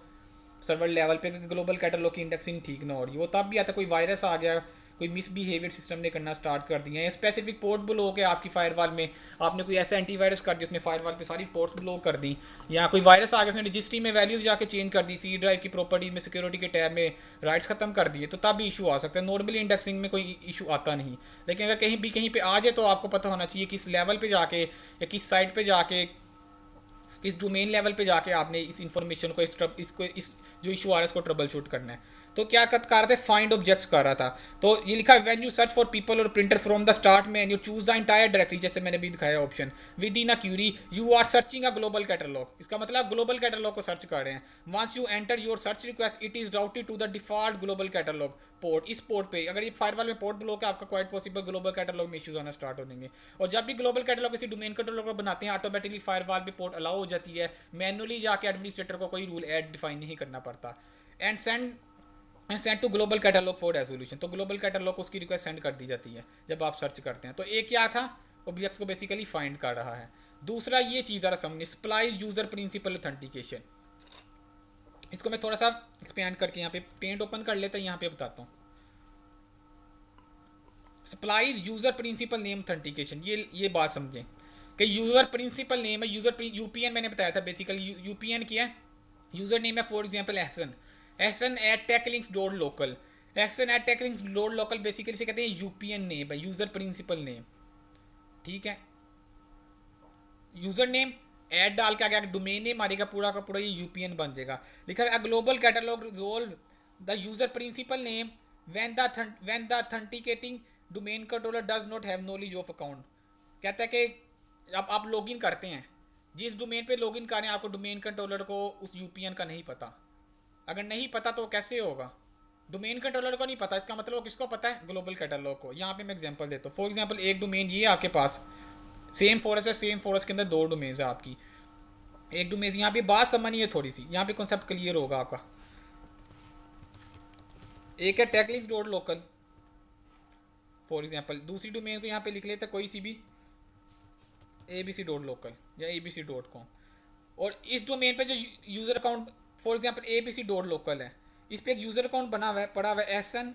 सर्वर लेवल पे, ग्लोबल कैटलॉग की इंडेक्सिंग ठीक ना हो रही, वो तब भी आता है कोई वायरस आ गया, कोई मिसबिहेवियर सिस्टम ने करना स्टार्ट कर दिया है, स्पेसिफिक पोर्ट ब्लॉक है आपकी फायरवॉल में, आपने कोई ऐसा एंटीवायरस कर दिया उसने फायरवॉल पे सारी पोर्ट्स ब्लॉक कर दी, या कोई वायरस आ गया उसने रजिस्ट्री में वैल्यूज जाके चेंज कर दी, सी ड्राइव की प्रॉपर्टी में सिक्योरिटी के टैब में राइट्स खत्म कर दिए, तो तब भी इशू आ सकता है। नॉर्मली इंडेक्सिंग में कोई इशू आता नहीं, लेकिन अगर कहीं पे आ जाए तो आपको पता होना चाहिए किस लेवल पे जाके या किस साइट पे जाके, किस डोमेन लेवल पे जाके आपने इस इन्फॉर्मेशन को इस जो इशू आ रहा है इसको ट्रबल शूट करना है। तो क्या कर रहा था, फाइंड ऑब्जेक्ट्स कर रहा था, तो ये लिखा when you search for people और प्रिंटर फ्रॉम द स्टार्ट में and you choose the entire directory, जैसे मैंने भी दिखाया option within a query you are searching a global catalogue, इसका मतलब ग्लोबल कैटलॉग को सर्च कर रहे हैं। Once you enter your search request it is routed to the default global catalogue port, इस पोर्ट पे अगर ये फायरवॉल में पोर्ट ब्लॉक है आपका क्वाइट पॉसिबल ग्लोबल कैटलॉग में इश्यूज आना स्टार्ट हो जाएंगे। और जब भी ग्लोबल कैटलॉग किसी डोमेन कैटलॉग को बनाते हैं ऑटोमेटिकली फायरवॉल पे पोर्ट अलाउ हो जाती है, मैनुअली जाके एडमिनिस्ट्रेटर को कोई रूल ऐड डिफाइन नहीं करना पड़ता। And send to global catalogue for resolution, तो ग्लोबल कैटलॉग को उसकी रिक्वेस्ट सेंड कर दी जाती है जब आप सर्च करते हैं। तो एक क्या था, ऑब्जेक्ट्स को बेसिकली फाइंड कर रहा है। दूसरा ये चीज़ ज़रा समझिए, सप्लाइज यूजर प्रिंसिपल ऑथेंटिकेशन, इसको मैं थोड़ा सा एक्सपेंड करके यहाँ पे पेंट ओपन कर लेता हूँ, यहाँ पे बताता हूँ। Supplies user principal name authentication, ये बात समझें कि यूजर प्रिंसिपल नेम है, यूपीएन मैंने बताया था बेसिकली, यूपीएन क्या है, यूजर नेम है for example Ehsan at Techlinks dot local, Ehsan at Techlinks dot local basically से कहते हैं यूपीएन नेम है, यूजर प्रिंसिपल नेम। ठीक है, यूज़र नेम ऐड डाल के आगे डोमेन नेम मारेगा, पूरा का पूरा ये यूपीएन बन जाएगा। लिखा है global catalogue resolve the user principal name when the authenticating domain controller does not have knowledge of account. कहता है कि अब आप लॉगिन करते हैं, जिस डोमेन पे लॉगिन कर रहे हैं आपको डोमेन कंट्रोलर को उस यूपीएन का नहीं पता। अगर नहीं पता तो कैसे होगा, डोमेन कंट्रोलर को नहीं पता, इसका मतलब वो किसको पता है, ग्लोबल कैटलॉग को। यहाँ पे मैं एग्जांपल देता हूँ, फॉर एग्जांपल एक डोमेन ये आपके पास सेम फॉरेस्ट है, सेम फॉरेस्ट के अंदर दो डोमेन्स है आपकी। एक डोमेन यहाँ पे बात समझनी है थोड़ी सी, यहाँ पे कॉन्सेप्ट क्लियर होगा आपका। एक है टेकलिंक्स डॉट लोकल फॉर एग्जांपल, दूसरी डोमेन को यहाँ पे लिख लेते हैं कोई सी भी abc डॉट लोकल या abc डॉट कॉम। और इस डोमेन पे जो user account for example abc dot local है, इस पे एक यूज़र अकाउंट बना हुआ है, पड़ा हुआ है sn@abc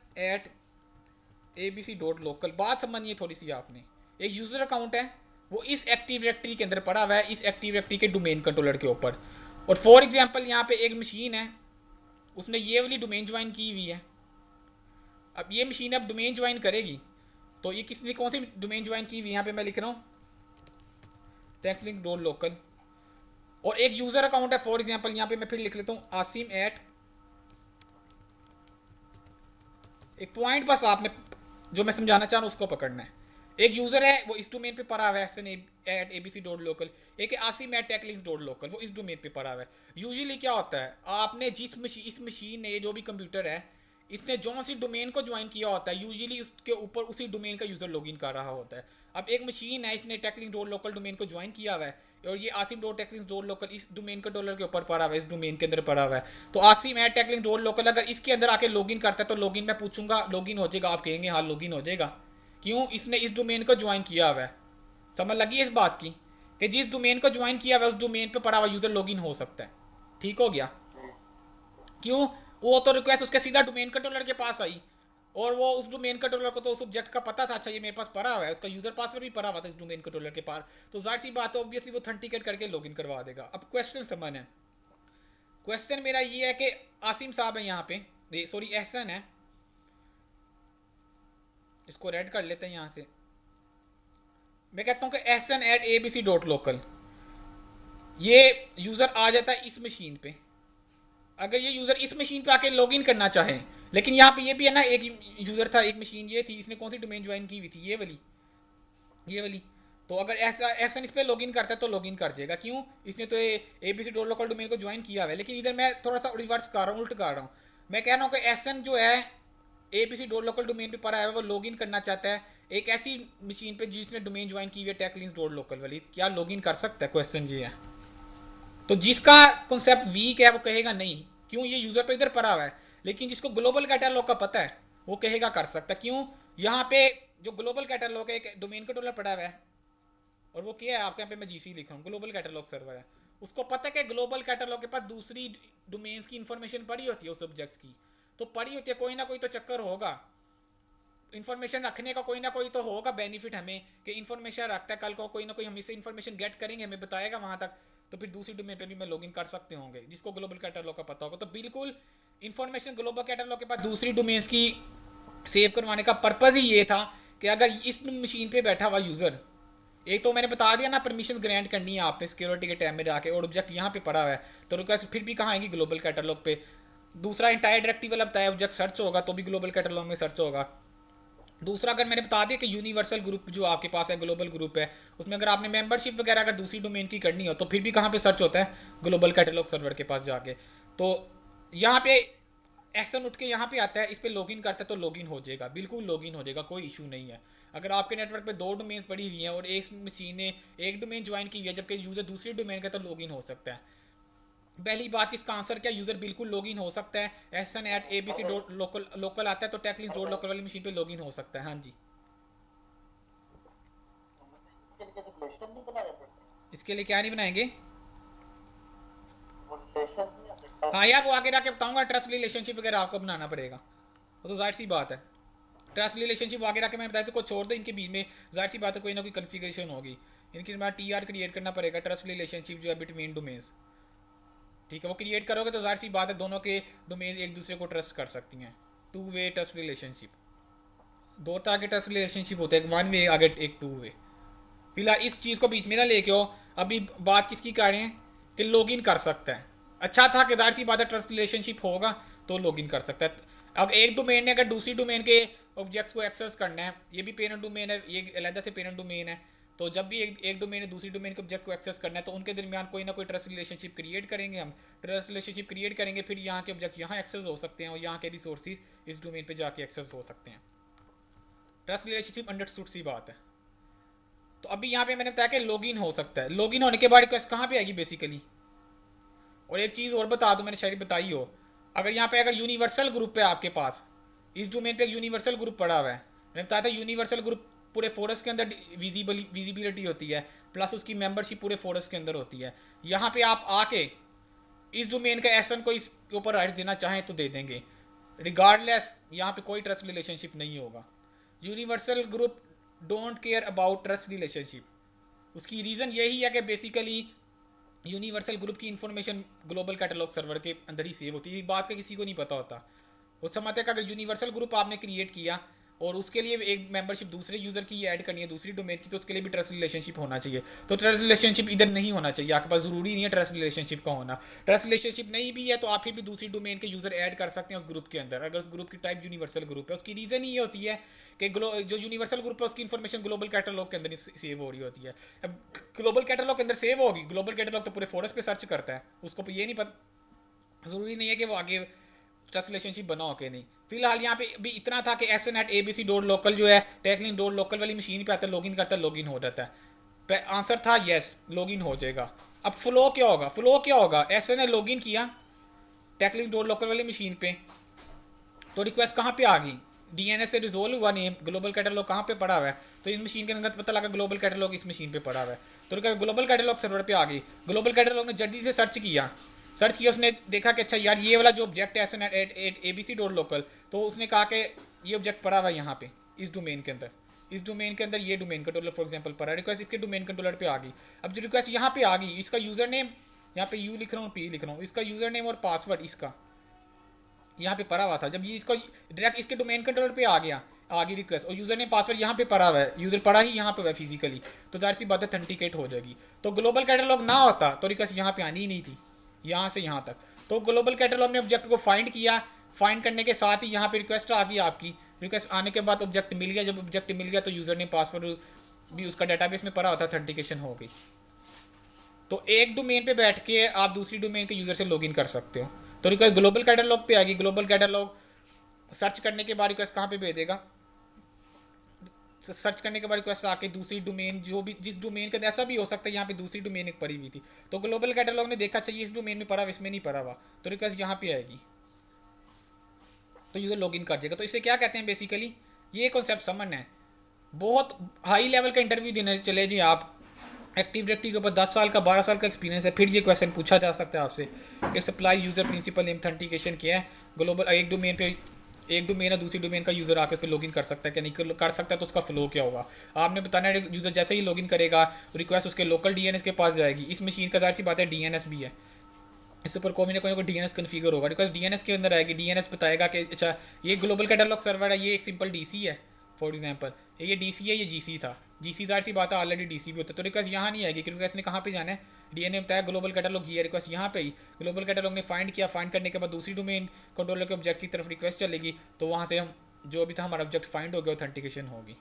डॉट लोकल। बात समझनी है थोड़ी सी आपने, एक यूज़र अकाउंट है वो इस एक्टिव डायरेक्टरी के अंदर पड़ा हुआ है, इस एक्टिव डायरेक्टरी के डोमेन कंट्रोलर के ऊपर। और फॉर एग्जांपल यहाँ पे एक मशीन है, उसने ये वाली डोमेन ज्वाइन की हुई है। अब ये मशीन अब डोमेन ज्वाइन करेगी, तो ये किसने कौन सी डोमेन ज्वाइन की हुई है, यहाँ पे मैं लिख रहा हूँ थैंक्स लिंक डॉट लोकल। और एक यूज़र अकाउंट है फॉर एग्जांपल, यहाँ पे मैं फिर लिख लेता हूँ आसिम एट, एक पॉइंट बस आपने जो मैं समझाना चाह रहा हूँ उसको पकड़ना है। एक यूज़र है वो इस डोमेन पे पड़ा हुआ है sn@abc.local, एक है asim@techlinks.local, वो इस डोमेन पे पड़ा हुआ है। यूजुअली क्या होता है, आपने इस मशीन ने, जो भी कंप्यूटर है, इसने जो सी डोमेन को ज्वाइन किया होता है, यूजुअली उसके ऊपर उसी डोमेन का यूज़र लॉगिन कर रहा होता है। अब एक मशीन है, इसने techlinks.local डोमेन को ज्वाइन किया हुआ है, और ये asim.techlinks.local इस डोमेन के डॉलर के ऊपर पड़ा हुआ है, इस डोमेन के अंदर पड़ा हुआ है। तो asim@techlinks.local अगर इसके अंदर आके लॉगिन करता है तो लॉगिन मैं पूछूंगा लॉगिन हो जाएगा, आप कहेंगे हाँ लॉगिन हो जाएगा। क्यों, इसने इस डोमेन को ज्वाइन किया हुआ है। समझ लगी इस बात की कि जिस डोमेन को ज्वाइन किया हुआ है उस डोमेन पे पड़ा हुआ यूज़र लॉगिन हो सकता है। ठीक हो गया, क्यों, वो तो रिक्वेस्ट उसके सीधा डोमेन कंट्रोलर के पास आई, और वो उस डोमेन कंट्रोलर को तो उस ऑब्जेक्ट का पता था, अच्छा ये मेरे पास पड़ा हुआ है, उसका यूजर पासवर्ड भी पड़ा हुआ था इस डोमेन कंट्रोलर के पास, तो जाहिर सी बात है ऑब्वियसली वो ऑथेंटिकेट करके लॉगिन करवा देगा। अब क्वेश्चन समझ है, क्वेश्चन मेरा ये है कि आसिम साहब है यहाँ पे, सॉरी एहसन है, इसको रेड कर लेते हैं यहाँ से। मैं कहता हूँ कि एहसन@abc.local, ये यूज़र आ जाता है इस मशीन पे। अगर ये यूज़र इस मशीन पे आके लॉगिन करना चाहे, लेकिन यहाँ पे ये भी है ना, एक यूज़र था, एक मशीन ये थी, इसने कौन सी डोमेन ज्वाइन की हुई थी, ये वाली। तो अगर ऐसा एक्शन इस पर लॉगिन करता है तो लॉगिन कर जाएगा, क्यों, इसने तो abc डॉट लोकल डोमेन को ज्वाइन किया हुआ है। लेकिन इधर मैं थोड़ा सा रिवर्स कर रहा हूँ, उल्ट कर रहा हूँ। मैं कह रहा हूँ कि एसन जो है abc डॉट लोकल डोमेन पे पड़ा है, वो लॉगिन करना चाहता है एक ऐसी मशीन पे जिसने डोमेन ज्वाइन की हुई है techlinks डॉट लोकल वाली, क्या लॉगिन कर सकता है, क्वेश्चन ये है। तो जिसका कॉन्सेप्ट वीक है वो कहेगा नहीं, क्यों, ये यूज़र तो इधर पड़ा हुआ है। लेकिन जिसको ग्लोबल कैटलॉग का पता है वो कहेगा कर सकता है, क्यों, यहाँ पे जो ग्लोबल कैटलॉग है एक डोमेन कंट्रोलर पड़ा हुआ है, और वो क्या है आपके यहाँ पे मैं जीसी लिख रहा हूँ, ग्लोबल कैटलॉग सर्वर है। उसको पता है कि ग्लोबल कैटलॉग के पास दूसरी डोमेन्स की इन्फॉर्मेशन पड़ी होती है, उस सब्जेक्ट्स की तो पड़ी होती है, कोई ना कोई तो चक्कर होगा, इन्फॉर्मेशन रखने का कोई ना कोई तो होगा बेनिफिट हमें, कि इन्फॉर्मेशन रखता है, कल को कोई ना कोई हम इससे इन्फॉर्मेशन गेट करेंगे, हमें बताएगा वहाँ तक, तो फिर दूसरी डोमेन पे भी मैं लॉगिन कर सकते होंगे जिसको ग्लोबल कैटलॉग का पता होगा। तो बिल्कुल इन्फॉर्मेशन ग्लोबल कैटलॉग के पास दूसरी डोमेन्स की सेव करवाने का पर्पज़ ही ये था कि अगर इस मशीन पे बैठा हुआ यूज़र, एक तो मैंने बता दिया ना परमिशन ग्रांट करनी है आपने सिक्योरिटी के टैब में जाके, और ऑब्जेक्ट यहाँ पे पड़ा हुआ है, तो रिक्वेस्ट फिर भी कहाँ आएंगी, ग्लोबल कैटलॉग पे। दूसरा इंटायर डायरेक्टिव वाला बताया, ऑब्जेक्ट सर्च होगा तो भी ग्लोबल कैटलॉग में सर्च होगा। दूसरा अगर मैंने बता दिया कि यूनिवर्सल ग्रुप जो आपके पास है, ग्लोबल ग्रुप है, उसमें अगर आपने मेंबरशिप वगैरह अगर दूसरी डोमेन की करनी हो तो फिर भी कहाँ पे सर्च होता है, ग्लोबल कैटलॉग सर्वर के पास जाके। तो यहाँ पे एक्शन उठ के यहाँ पे आता है, इस पर लॉगिन करता है तो लॉगिन हो जाएगा, बिल्कुल लॉगिन हो जाएगा, कोई इशू नहीं है। अगर आपके नेटवर्क पे दो डोमेन पड़ी हुई हैं और एक मशीन ने एक डोमेन ज्वाइन की हुई है जबकि यूज़र दूसरी डोमेन का, तो लॉगिन हो सकता है। पहली बात, इसका आंसर क्या, यूज़र बिल्कुल लॉगिन हो सकता है। एहसन@abc डॉट लोकल लोकल आता है तो techlinks डॉट लोकल वाली मशीन पे लॉगिन हो सकता है। हाँ जी, इसके लिए क्या नहीं बनाएंगे, हाँ यार वो आगे जाके बताऊंगा, ट्रस्ट रिलेशनशिप वगैरह आपको बनाना पड़ेगा, वो तो जाहिर सी बात है। ट्रस्ट रिलेशनशिप आगे जाके मैं बताया को छोड़ दो, इनके बीच में जाहिर सी बात है कोई ना कोई कन्फिग्रेशन होगी, इनके बाद TR क्रिएट करना पड़ेगा, ट्रस्ट रिलेशनशिप जो है बिटवीन डोमेन्स। ठीक है, वो क्रिएट करोगे तो जाहिर सी बात है दोनों के डोमेन एक दूसरे को ट्रस्ट कर सकती हैं। 2 वे ट्रस्ट रिलेशनशिप, दो तरह के ट्रस्ट रिलेशनशिप होते हैं, 1 वे आगे एक 2 वे। फिलहाल इस चीज़ को बीच में ना लेके हो। अभी बात किसकी कर रहे हैं कि लॉगिन कर सकता है। अच्छा था कि जाहिर सी बात है ट्रस्ट रिलेशनशिप होगा तो लॉगिन कर सकता है। अब एक डोमेन ने अगर दूसरी डोमेन के ऑब्जेक्ट्स को एक्सेस करना है, ये भी पेरेंट डोमेन है, ये अलग से पेरेंट डोमेन है, तो जब भी एक डोमेन ने दूसरी डोमेन के ऑब्जेक्ट को एक्सेस करना है तो उनके दरमियान कोई ना कोई ट्रस्ट रिलेशनशिप क्रिएट करेंगे हम। ट्रस्ट रिलेशनशिप क्रिएट करेंगे, फिर यहाँ के ऑब्जेक्ट यहाँ एक्सेस हो सकते हैं और यहाँ के रिसोर्सेज इस डोमेन पे जाके एक्सेस हो सकते हैं। ट्रस्ट रिलेशनशिप अंडरस्टूड सी बात है। तो अभी यहाँ पे मैंने बताया कि लॉगिन हो सकता है। लॉगिन होने के बाद रिक्वेस्ट कहाँ पे आएगी बेसिकली। और एक चीज़ और बता दूँ, मैंने शायद बताई हो, अगर यहाँ पे अगर यूनिवर्सल ग्रुप है आपके पास, इस डोमेन पे एक यूनिवर्सल ग्रुप पड़ा हुआ है, मैंने बताया था यूनिवर्सल ग्रुप पूरे फोरस के अंदर विजिबिलिटी होती है, प्लस उसकी मेंबरशिप पूरे फोरस के अंदर होती है। यहाँ पे आप आके इस डोमेन का एक्शन को इस ऊपर राइट देना चाहें तो दे देंगे, रिगार्डलेस यहाँ पे कोई ट्रस्ट रिलेशनशिप नहीं होगा। Universal group don't care about trust relationship. उसकी रीज़न यही है कि बेसिकली यूनिवर्सल ग्रुप की इंफॉर्मेशन ग्लोबल कैटलॉग सर्वर के अंदर ही सेव होती है। ये बात का किसी को नहीं पता होता। उस समय तक अगर यूनिवर्सल ग्रुप आपने क्रिएट किया और उसके लिए एक मेंबरशिप दूसरे यूज़र की ऐड करनी है दूसरी डोमेन की, तो उसके लिए भी ट्रस्ट रिलेशनशिप होना चाहिए। तो ट्रस्ट रिलेशनशिप इधर नहीं होना चाहिए, आपके पास ज़रूरी नहीं है ट्रस्ट रिलेशनशिप का होना। ट्रस्ट रिलेशनशिप नहीं भी है तो आप फिर भी दूसरी डोमेन के यूज़र ऐड कर सकते हैं उस ग्रुप के अंदर, अगर उस ग्रुप की टाइप यूनिवर्सल ग्रुप है। उसकी रीज़न ये होती है कि जो यूनिवर्सल ग्रुप है उसकी इन्फॉर्मेशन ग्लोबल कैटलॉग के अंदर सेव हो रही होती है। अब ग्लोबल कैटलॉग के अंदर सेव होगी, ग्लोबल कैटलॉग तो पूरे फोरस पे सर्च करता है, उसको ये नहीं पता, ज़रूरी नहीं है कि वो आगे ट्रस्ट रिलेशनशिप बना हो के नहीं। फिलहाल यहाँ पे भी इतना था कि SN@abc.local जो है टैकलिंग.local वाली मशीन पे आता है, लॉगिन करता है, लॉगिन हो जाता है। आंसर था यस, लॉगिन हो जाएगा। अब फ्लो क्या होगा, फ्लो क्या होगा, SN ने लॉगिन किया टैकलिंग.local वाली मशीन पे, तो रिक्वेस्ट कहाँ पे आ गई, DNS से रिजोल्व हुआ नेम, ग्लोबल कैटलॉग कहाँ पे पड़ा हुआ है, तो इस मशीन के अंदर पता लगा ग्लोबल कैटलॉग इस मशीन पे पड़ा हुआ है, तो रिक्वेस्ट ग्लोबल कैटलॉग सर्वर पे आ गई। ग्लोबल कैटलॉग ने जल्दी से सर्च किया, उसने देखा कि अच्छा यार ये वाला जो ऑब्जेक्ट है SN@abc.local, तो उसने कहा कि ये ऑब्जेक्ट पड़ा हुआ है यहाँ पे इस डोमेन के अंदर, इस डोमेन के अंदर ये डोमेन कंट्रोलर फॉर एग्जांपल पड़ा, रिक्वेस्ट इसके डोमेन कंट्रोलर पे आ गई। अब जो रिक्वेस्ट यहाँ पे आ गई, इसका यूज़र नेम यहाँ पे U लिख रहा हूँ, P लिख रहा हूँ, इसका यूज़र नेम और पासवर्ड इसका यहाँ पे पड़ा हुआ था। जब ये इसको डायरेक्ट इसके डोमेन कंट्रोलर पे आ गया, आ गई रिक्वेस्ट और यूज़र नेम पासवर्ड यहाँ पे पड़ा हुआ है, यूज़र पड़ा ही यहाँ पे हुआ है फिजिकली, तो जाहिर सी बात है ऑथेंटिकेट हो जाएगी। तो ग्लोबल कैटलॉग ना होता तो रिक्वेस्ट यहाँ पे आनी ही नहीं थी, यहाँ से यहाँ तक। तो ग्लोबल कैटलॉग ने ऑब्जेक्ट को फाइंड किया, फाइंड करने के साथ ही यहाँ पे रिक्वेस्ट आ गई आपकी, रिक्वेस्ट आने के बाद ऑब्जेक्ट मिल गया, जब ऑब्जेक्ट मिल गया तो यूज़र नेम पासवर्ड भी उसका डाटाबेस में पड़ा होता, ऑथेंटिकेशन हो गई। तो एक डोमेन पे बैठ के आप दूसरी डोमेन के यूज़र से लॉगिन कर सकते हो। तो रिक्वेस्ट ग्लोबल कैटलॉग पे आएगी, ग्लोबल कैटलॉग सर्च करने के बाद रिक्वेस्ट कहाँ पे भेजेगा, सर्च करने के बाद रिक्वेस्ट आके दूसरी डोमेन जो भी जिस डोमेन का ऐसा भी हो सकता है यहाँ पे दूसरी डोमेन एक पड़ी हुई थी, तो ग्लोबल कैटलॉग ने देखा चाहिए इस डोमेन में पड़ा हुआ इसमें नहीं पड़ा हुआ, तो रिक्वेस्ट यहाँ पे आएगी, तो यूज़र लॉगिन कर जाएगा। तो इसे क्या कहते हैं बेसिकली, ये कॉन्सेप्ट समझना है। बहुत हाई लेवल का इंटरव्यू देने चले जी आप, एक्टिव डायरेक्टरी के ऊपर 10 साल का 12 साल का एक्सपीरियंस है, फिर ये क्वेश्चन पूछा जा सकता है आपसे कि supply user principal name authentication क्या है। ग्लोबल एक डोमेन पे एक डोमेन है, दूसरी डोमेन का यूज़र आकर पे लॉगिन कर सकता है क्या, नहीं कर सकता है, तो उसका फ्लो क्या होगा आपने बताना है। यूज़र जैसे ही लॉगिन करेगा रिक्वेस्ट उसके लोकल DNS के पास जाएगी, इस मशीन का जाहिर सी बात है DNS भी है, इसके ऊपर कोई ना कोई DNS कन्फिगर होगा, रिक्वेस्ट DNS के अंदर आएगी, DNS बताएगा कि अच्छा ये ग्लोबल कैटलॉग सर्वर है, ये एक सिंपल DC है फॉर एग्जांपल, ये DC है, ये GC था, GC जाहिर सी बात है ऑलरेडी DC भी होता है, तो रिक्वेस्ट यहाँ नहीं आएगी क्योंकि रिक्वेस्ट ने कहाँ पे जाना है, DNA बताया ग्लोबल कैटलॉग ये रिक्वेस्ट यहाँ पे ही, ग्लोबल कैटलॉग ने फाइंड किया, फाइंड करने के बाद दूसरी डोमेन कंट्रोलर के ऑब्जेक्ट की तरफ रिक्वेस्ट चलेगी, तो वहाँ से हम जो भी था हमारा ऑब्जेक्ट फाइंड हो गया, ऑथेंटिकेशन होगी।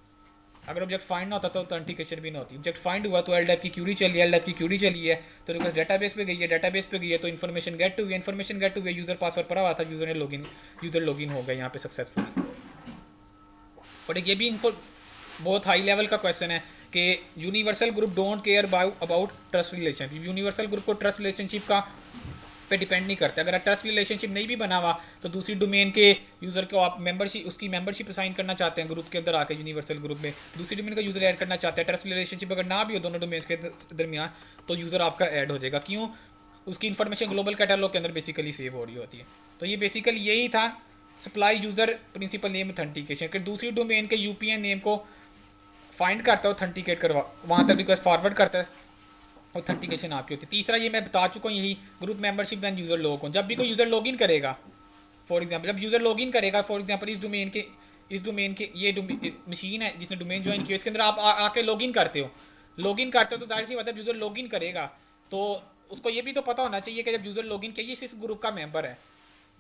अगर ऑब्जेक्ट फाइंड ना होता तो ऑथेंटिकेशन भी ना होती। ऑब्जेक्ट फाइंड हुआ तो LDAP की क्यूरी चली है, LDAP की क्यूरी चली है तो रिक्वेस्ट डेटाबेस पे गई है, डेटाबेस पे गई है तो इन्फॉर्मेशन गेट हुई है, इन्फॉर्मेशन गेट हुई है, यूज़र पासवर्ड पड़ा हुआ था, यूज़र लॉगिन हो गया यहाँ पे सक्सेसफुली। और एक ये भी बहुत हाई लेवल का क्वेश्चन है कि universal group don't care about trust relationship. Universal group को ट्रस्ट रिलेशनशिप का पे डिपेंड नहीं करते। अगर ट्रस्ट रिलेशनशिप नहीं भी बना हुआ तो दूसरी डोमेन के यूज़र को आप उसकी मेंबरशिप असाइन करना चाहते हैं ग्रुप के अंदर आके, यूनिवर्सल ग्रुप में दूसरी डोमेन का यूज़र ऐड करना चाहते हैं, ट्रस्ट रिलेशनशिप अगर ना भी हो दोनों डोमेन्स के दरमियान तो यूज़र आपका ऐड हो जाएगा। क्यों, उसकी इन्फॉर्मेशन ग्लोबल कैटलॉग के अंदर बेसिकली सेव हो रही होती है। तो ये बेसिकली यही था supply user principal name authentication, कि दूसरी डोमेन के UPN नेम को फाइंड करता है, ऑथेंटिकेट करवा वहाँ तक रिक्वेस्ट फॉरवर्ड करता है, ऑथेंटिकेशन आपकी होती है। तीसरा ये मैं बता चुका हूँ, यही group membership end user log. जब भी कोई यूज़र लॉगिन करेगा फॉर एग्जांपल, जब यूज़र लॉगिन करेगा फॉर एग्जांपल इस डोमेन के ये मशीन है जिसने डोमेन ज्वाइन किया, इसके अंदर आप आके लॉगिन करते हो, लॉगिन करते हो तो जाहिर सी बात है यूज़र लॉगिन करेगा, तो उसको ये भी तो पता होना चाहिए कि जब यूज़र लॉगिन किया ये इस ग्रुप का मेंबर है,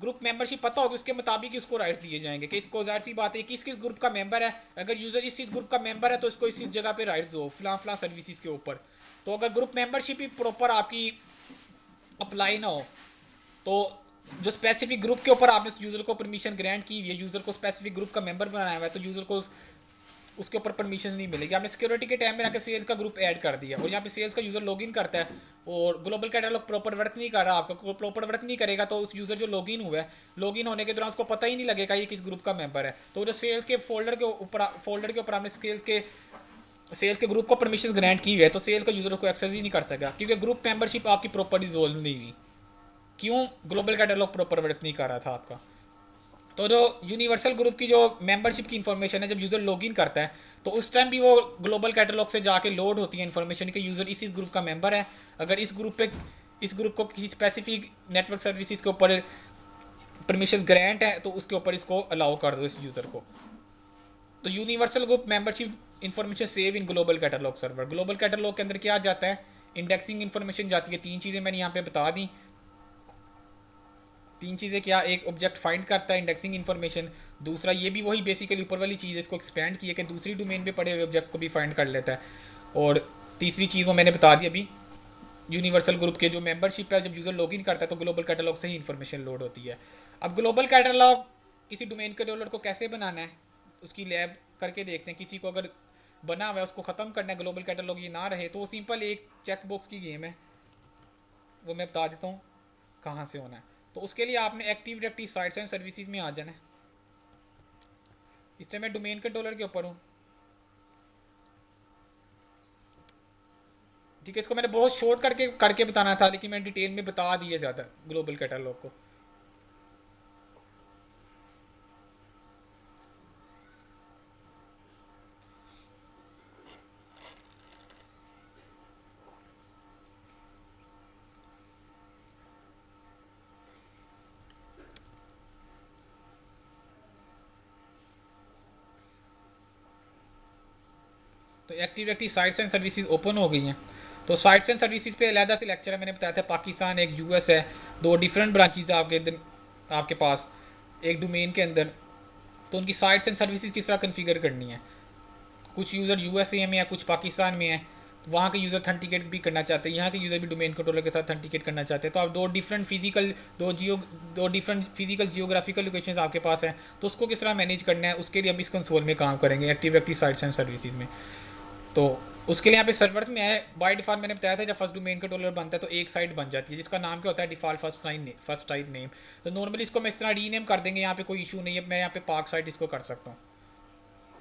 ग्रुप मेंबरशिप पता होगी, उसके मुताबिक इसको राइट्स दिए जाएंगे कि इसको जाहिर सी बात है किस किस ग्रुप का मेंबर है। अगर यूज़र इस ग्रुप का मेंबर है तो इसको इस जगह पे राइट्स दो फिलहाल फिलहाल सर्विसेज के ऊपर। तो अगर ग्रुप मेंबरशिप ही प्रॉपर आपकी अप्लाई ना हो तो जो स्पेसिफिक ग्रुप के ऊपर आपने यूज़र को परमिशन ग्रांट की हुई है, यूज़र को स्पेसिफिक ग्रुप का मेंबर बनाया हुआ है, तो यूज़र को उसके ऊपर परमिशन नहीं मिलेगी। आपने सिक्योरिटी के टाइम में आके सेल्स का ग्रुप ऐड कर दिया और यहाँ पे सेल्स का यूज़र लॉगिन करता है और ग्लोबल कैटलॉग प्रॉपर वर्क नहीं कर रहा, आपका प्रॉपर वर्क नहीं करेगा, तो उस यूज़र जो लॉगिन हुआ है, लॉगिन होने के दौरान उसको पता ही नहीं लगेगा ये किस ग्रुप का मेंबर है। तो जो सेल्स के फोल्डर के ऊपर आपने सेल्स के ग्रुप को परमिशन ग्रांट की हुई है, तो सेल्स का यूज़र को एक्सेस ही नहीं कर सकेगा क्योंकि ग्रुप मेंबरशिप आपकी प्रॉपर रिजोल्व नहीं हुई। क्यों? ग्लोबल कैटलॉग प्रॉपर वर्क नहीं कर रहा था आपका। तो जो यूनिवर्सल ग्रुप की जो मेंबरशिप की इन्फॉर्मेशन है जब यूज़र लॉगिन करता है तो उस टाइम भी वो ग्लोबल कैटलॉग से जाके लोड होती है इन्फॉर्मेशन कि यूज़र इस ग्रुप का मेंबर है। अगर इस ग्रुप को किसी स्पेसिफिक नेटवर्क सर्विसेज के ऊपर परमिशन ग्रांट है तो उसके ऊपर इसको अलाउ कर दो इस यूज़र को। तो universal group membership information save in global catalogue server. Global catalogue के अंदर क्या जाता है? इंडेक्सिंग इन्फॉर्मेशन जाती है। तीन चीज़ें मैंने यहाँ पे बता दी। तीन चीज़ें क्या? एक ऑब्जेक्ट फाइंड करता है इंडेक्सिंग इन्फॉर्मेशन, दूसरा ये भी वही बेसिकली ऊपर वाली चीज़ इसको एक्सपेंड की है कि दूसरी डोमेन पे पड़े हुए ऑब्जेक्ट्स को भी फाइंड कर लेता है, और तीसरी चीज़ वो मैंने बता दी अभी, यूनिवर्सल ग्रुप के जो मेंबरशिप है जब यूज़र लॉगिन करता है तो ग्लोबल कैटलॉग से ही इन्फॉर्मेशन लोड होती है। अब ग्लोबल कैटलॉग किसी डोमेन कंट्रोलर को कैसे बनाना है उसकी लैब करके देखते हैं। किसी को अगर बना हुआ है उसको ख़त्म करना है, ग्लोबल कैटलॉग ये ना रहे, तो वो सिंपल एक चेक बॉक्स की गेम है, वो मैं बता देता हूँ कहाँ से होना है। तो उसके लिए आपने active directory sites and services में आ जाना है। इस टाइम मैं डोमेन कंट्रोलर के ऊपर हूँ, ठीक है। इसको मैंने बहुत शॉर्ट करके बताना था, लेकिन मैंने डिटेल में बता दिया ज़्यादा ग्लोबल कैटलॉग को। तो active directory sites and services open हो गई हैं। तो साइट्स एंड सर्विसेज पे अलहदा से लेक्चर है, मैंने बताया था पाकिस्तान एक यूएस है, दो डिफरेंट ब्रांचेज है आपके पास एक डोमेन के अंदर। तो उनकी साइट्स एंड सर्विसेज किस तरह कन्फिगर करनी है। कुछ यूज़र यूएसए में है, कुछ पाकिस्तान में है, तो वहाँ के यूज़र ऑथेंटिकेट भी करना चाहते हैं, यहाँ के यूज़र भी डोमेन कंट्रोलर के साथ ऑथेंटिकेट करना चाहते हैं। तो आप दो डिफरेंट फिजिकल जियोग्राफिकल लोकेशन आपके पास हैं, तो उसको किस तरह मैनेज करना है उसके लिए हम इस कंसोल में काम करेंगे active directory sites and services में। तो उसके लिए यहाँ पे सर्वर्स में है बाय डिफ़ॉल्ट। मैंने बताया था जब फर्स्ट डोमेन कंट्रोलर बनता है तो एक साइट बन जाती है जिसका नाम क्या होता है? Default first sight name. तो नॉर्मली इसको मैं इस तरह रीनेम कर देंगे, यहाँ पे कोई इशू नहीं है, मैं यहाँ पे पार्क साइट इसको कर सकता हूँ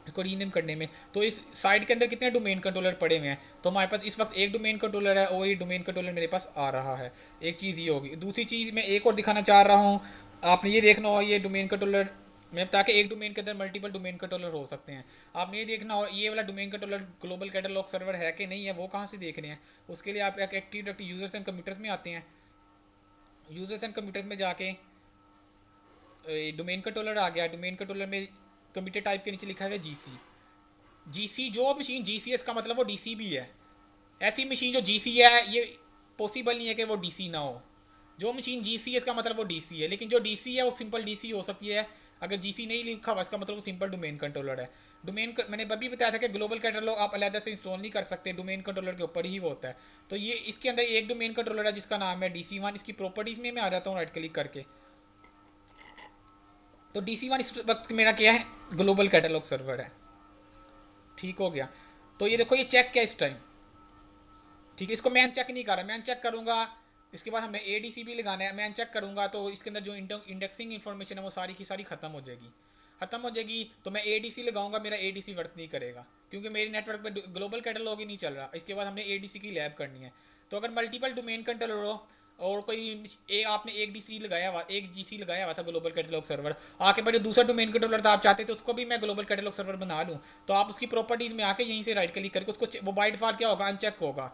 इसको रीनेम करने में। तो इस साइट के अंदर कितने डोमेन कंट्रोलर पड़े हुए हैं? तो हमारे पास इस वक्त एक डोमेन कंट्रोलर है और ये डोमेन कंट्रोलर मेरे पास आ रहा है। एक चीज़ ये होगी। दूसरी चीज़ मैं एक और दिखाना चाह रहा हूँ, आपने ये देखना हो ये डोमेन कंट्रोलर मैं बता के एक डोमेन के अंदर मल्टीपल डोमेन कंट्रोलर हो सकते हैं। आपने ये देखना हो ये वाला domain controller global catalogue server है कि नहीं है, वो कहाँ से देखने हैं? उसके लिए आप एक active directory users and computers में आते हैं। यूजर्स एंड कंप्यूटर्स में जाके डोमेन कंट्रोलर आ गया। डोमेन कंट्रोलर में कंप्यूटर टाइप के नीचे लिखा है जीसी। जीसी जो मशीन जीसी है इसका मतलब वो डीसी भी है। ऐसी मशीन जो जीसी है ये पॉसिबल नहीं है कि वो डीसी ना हो। जो मशीन जीसी है इसका मतलब वो डीसी है, लेकिन जो डीसी है वो सिंपल डीसी हो सकती है। अगर जीसी नहीं लिखा हुआ इसका मतलब वो सिंपल डोमेन कंट्रोलर है। मैंने अभी बताया था कि ग्लोबल कैटलॉग आप अलग से इंस्टॉल नहीं कर सकते, डोमेन कंट्रोलर के ऊपर ही वो होता है। तो ये इसके अंदर एक डोमेन कंट्रोलर है जिसका नाम है DC1। इसकी प्रॉपर्टीज़ में मैं आ जाता हूँ राइट क्लिक करके। तो DC1 इस वक्त मेरा क्या है? ग्लोबल कैटलॉग सर्वर है। ठीक हो गया। तो ये देखो ये चेक क्या इस टाइम, ठीक है। इसको मैं चेक नहीं कर रहा, मैं चेक करूँगा इसके बाद हमें ADC भी लगाना है। मैं चेक करूँगा तो इसके अंदर जो इंडेक्सिंग इन्फॉर्मेशन है वो सारी की सारी ख़त्म हो जाएगी। तो मैं ADC लगाऊंगा, मेरा ADC वर्क नहीं करेगा क्योंकि मेरे नेटवर्क पे ग्लोबल कैटलॉग ही नहीं चल रहा। इसके बाद हमने ADC की लैब करनी है। तो अगर मल्टीपल डोमेन कंट्रोलर हो और कोई आपने एक डीसी लगाया हुआ एक जीसी लगाया हुआ था ग्लोबल कैटलॉग सर्वर, आके बाद दूसरा डोमेन कंट्रोलर था आप चाहते थे उसको भी मैं ग्लोबल कैटलॉग सर्वर बना लूँ, तो आप उसकी प्रॉपर्टीज़ में आके यहीं से राइट क्लिक करके उसको वो बाय डिफॉल्ट क्या होगा? अनचेक होगा,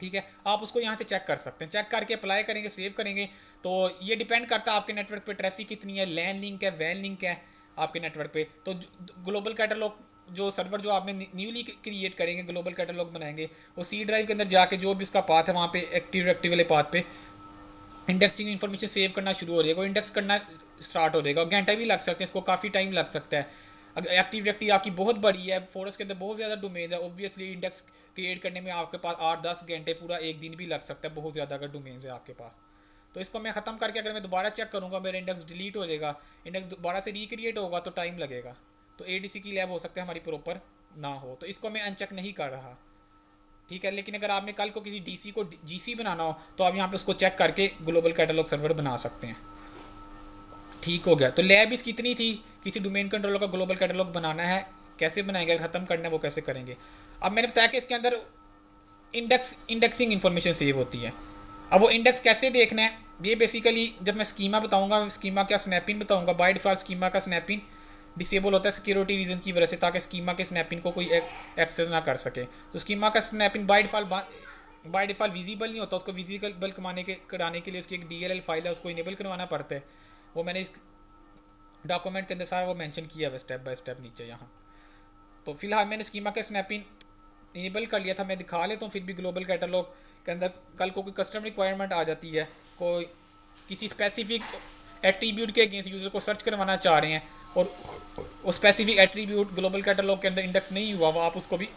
ठीक है। आप उसको यहाँ से चेक कर सकते हैं। चेक करके अप्लाई करेंगे, सेव करेंगे। तो ये डिपेंड करता है आपके नेटवर्क पे ट्रैफिक कितनी है, लैन लिंक है, वैन लिंक है आपके नेटवर्क पे। तो ग्लोबल कैटलॉग जो सर्वर जो आपने न्यूली क्रिएट करेंगे, ग्लोबल कैटलॉग बनाएंगे, वो सी ड्राइव के अंदर जाके जो भी उसका पाथ है वहाँ पे एक्टिव एक्टिव वाले पाथ पे इंडेक्सिंग इन्फॉर्मेशन सेव करना शुरू हो जाएगा, वो इंडेक्स करना स्टार्ट हो जाएगा। घंटा भी लग सकते हैं, इसको काफ़ी टाइम लग सकता है। अगर एक्टिव एक्टिव आपकी बहुत बड़ी है, फोरस के अंदर बहुत ज़्यादा डोमेन है, ऑब्वियसली इंडेक्स क्रिएट करने में आपके पास 8-10 घंटे, पूरा एक दिन भी लग सकता है, बहुत ज़्यादा अगर डोमेन है आपके पास। तो इसको मैं ख़त्म करके अगर मैं दोबारा चेक करूँगा, मेरा इंडेक्स डिलीट हो जाएगा, इंडेक्स दोबारा से रिक्रिएट होगा तो टाइम लगेगा। तो एडीसी की लैब हो सकता है हमारी प्रॉपर ना हो, तो इसको मैं अनचेक नहीं कर रहा, ठीक है। लेकिन अगर आपने कल को किसी डीसी को जीसी बनाना हो तो आप यहाँ पे उसको चेक करके ग्लोबल कैटलॉग सर्वर बना सकते हैं। ठीक हो गया। तो लैब इसकी इतनी थी, किसी डोमेन कंट्रोलर का ग्लोबल कैटलॉग बनाना है, कैसे बनाएंगे, ख़त्म करना है वो कैसे करेंगे। अब मैंने बताया कि इसके अंदर इंडेक्सिंग इन्फॉर्मेशन सेव होती है। अब वो इंडेक्स कैसे देखना है, ये बेसिकली जब मैं स्कीमा बताऊंगा, स्कीमा का स्नैपिंग बताऊंगा, बाय डिफ़ॉल्ट स्कीमा का स्नैपिंग डिसेबल होता है सिक्योरिटी रीजन की वजह से, ताकि स्कीमा के स्नैपिंग को कोई एक्सेस ना कर सके। तो स्कीमा का स्नैपिंग बाय डिफ़ॉल्ट विजिबल नहीं होता, उसको विजिबल कराने के लिए उसकी एक DLL फाइल है, उसको इनेबल करवाना पड़ता है। वो मैंने इस डॉक्यूमेंट के अंदर सारा वो मेंशन किया हुआ स्टेप बाय स्टेप नीचे यहाँ। तो फिलहाल मैंने स्कीमा के स्नैपिंग इनेबल कर लिया था, मैं दिखा लेता हूँ फिर भी ग्लोबल कैटलॉग के अंदर कल को कोई कस्टम रिक्वायरमेंट आ जाती है, कोई किसी स्पेसिफिक एट्रीब्यूट के अगेंस्ट यूज़र को सर्च करवाना चाह रहे हैं और वो स्पेसिफिक एट्रीब्यूट ग्लोबल कैटलॉग के अंदर इंडेक्स नहीं हुआ, वो आप उसको भी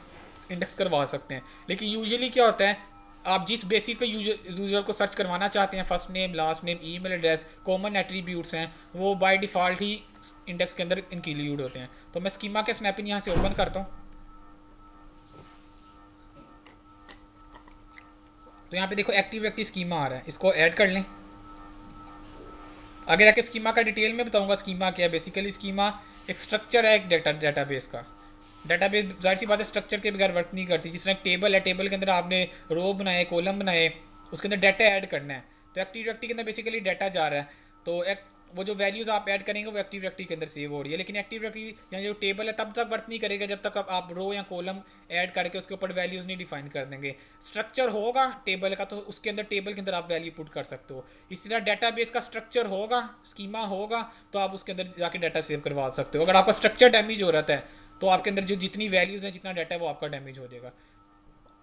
इंडेक्स करवा सकते हैं। लेकिन यूजुअली क्या होता है, आप जिस बेसिस पे यूज़र को सर्च करवाना चाहते हैं, first name, last name, email address, common attributes हैं, वो बाय डिफ़ॉल्ट ही इंडेक्स के अंदर इंक्लूड होते हैं। तो मैं स्कीमा के स्नैपिंग यहाँ से ओपन करता हूँ। तो यहाँ पे देखो एक्टिव स्कीमा आ रहा है, इसको ऐड कर लें। आगे जाके स्कीमा का डिटेल में बताऊंगा स्कीमा क्या है। बेसिकली स्कीमा एक स्ट्रक्चर है, एक डेटाबेस का। डेटाबेस जाहिर सी बात है स्ट्रक्चर के बगैर वर्क नहीं करती। जिस तरह एक टेबल है, टेबल के अंदर आपने रो बनाए, कॉलम बनाए, उसके अंदर डाटा ऐड करना है। तो एक्टिव डायरेक्टरी के अंदर बेसिकली डाटा जा रहा है, तो एक वो जो वैल्यूज़ आप ऐड करेंगे वो एक्टिव डायरेक्टरी के अंदर सेव हो रही है। लेकिन एक्टिव डायरेक्टरी या जो टेबल है तब तक वर्क नहीं करेगा जब तक आप रो या कॉलम ऐड करके उसके ऊपर वैल्यूज़ नहीं डिफाइन कर देंगे। स्ट्रक्चर होगा टेबल का तो उसके अंदर टेबल के अंदर आप वैल्यू पुट कर सकते हो। इसी तरह डाटाबेस का स्ट्रक्चर होगा, स्कीमा होगा, तो आप उसके अंदर जाके डाटा सेव करवा सकते हो। अगर आपका स्ट्रक्चर डैमेज हो रहा है तो आपके अंदर जो जितनी वैल्यूज़ हैं, जितना डाटा है वो आपका डैमेज हो जाएगा।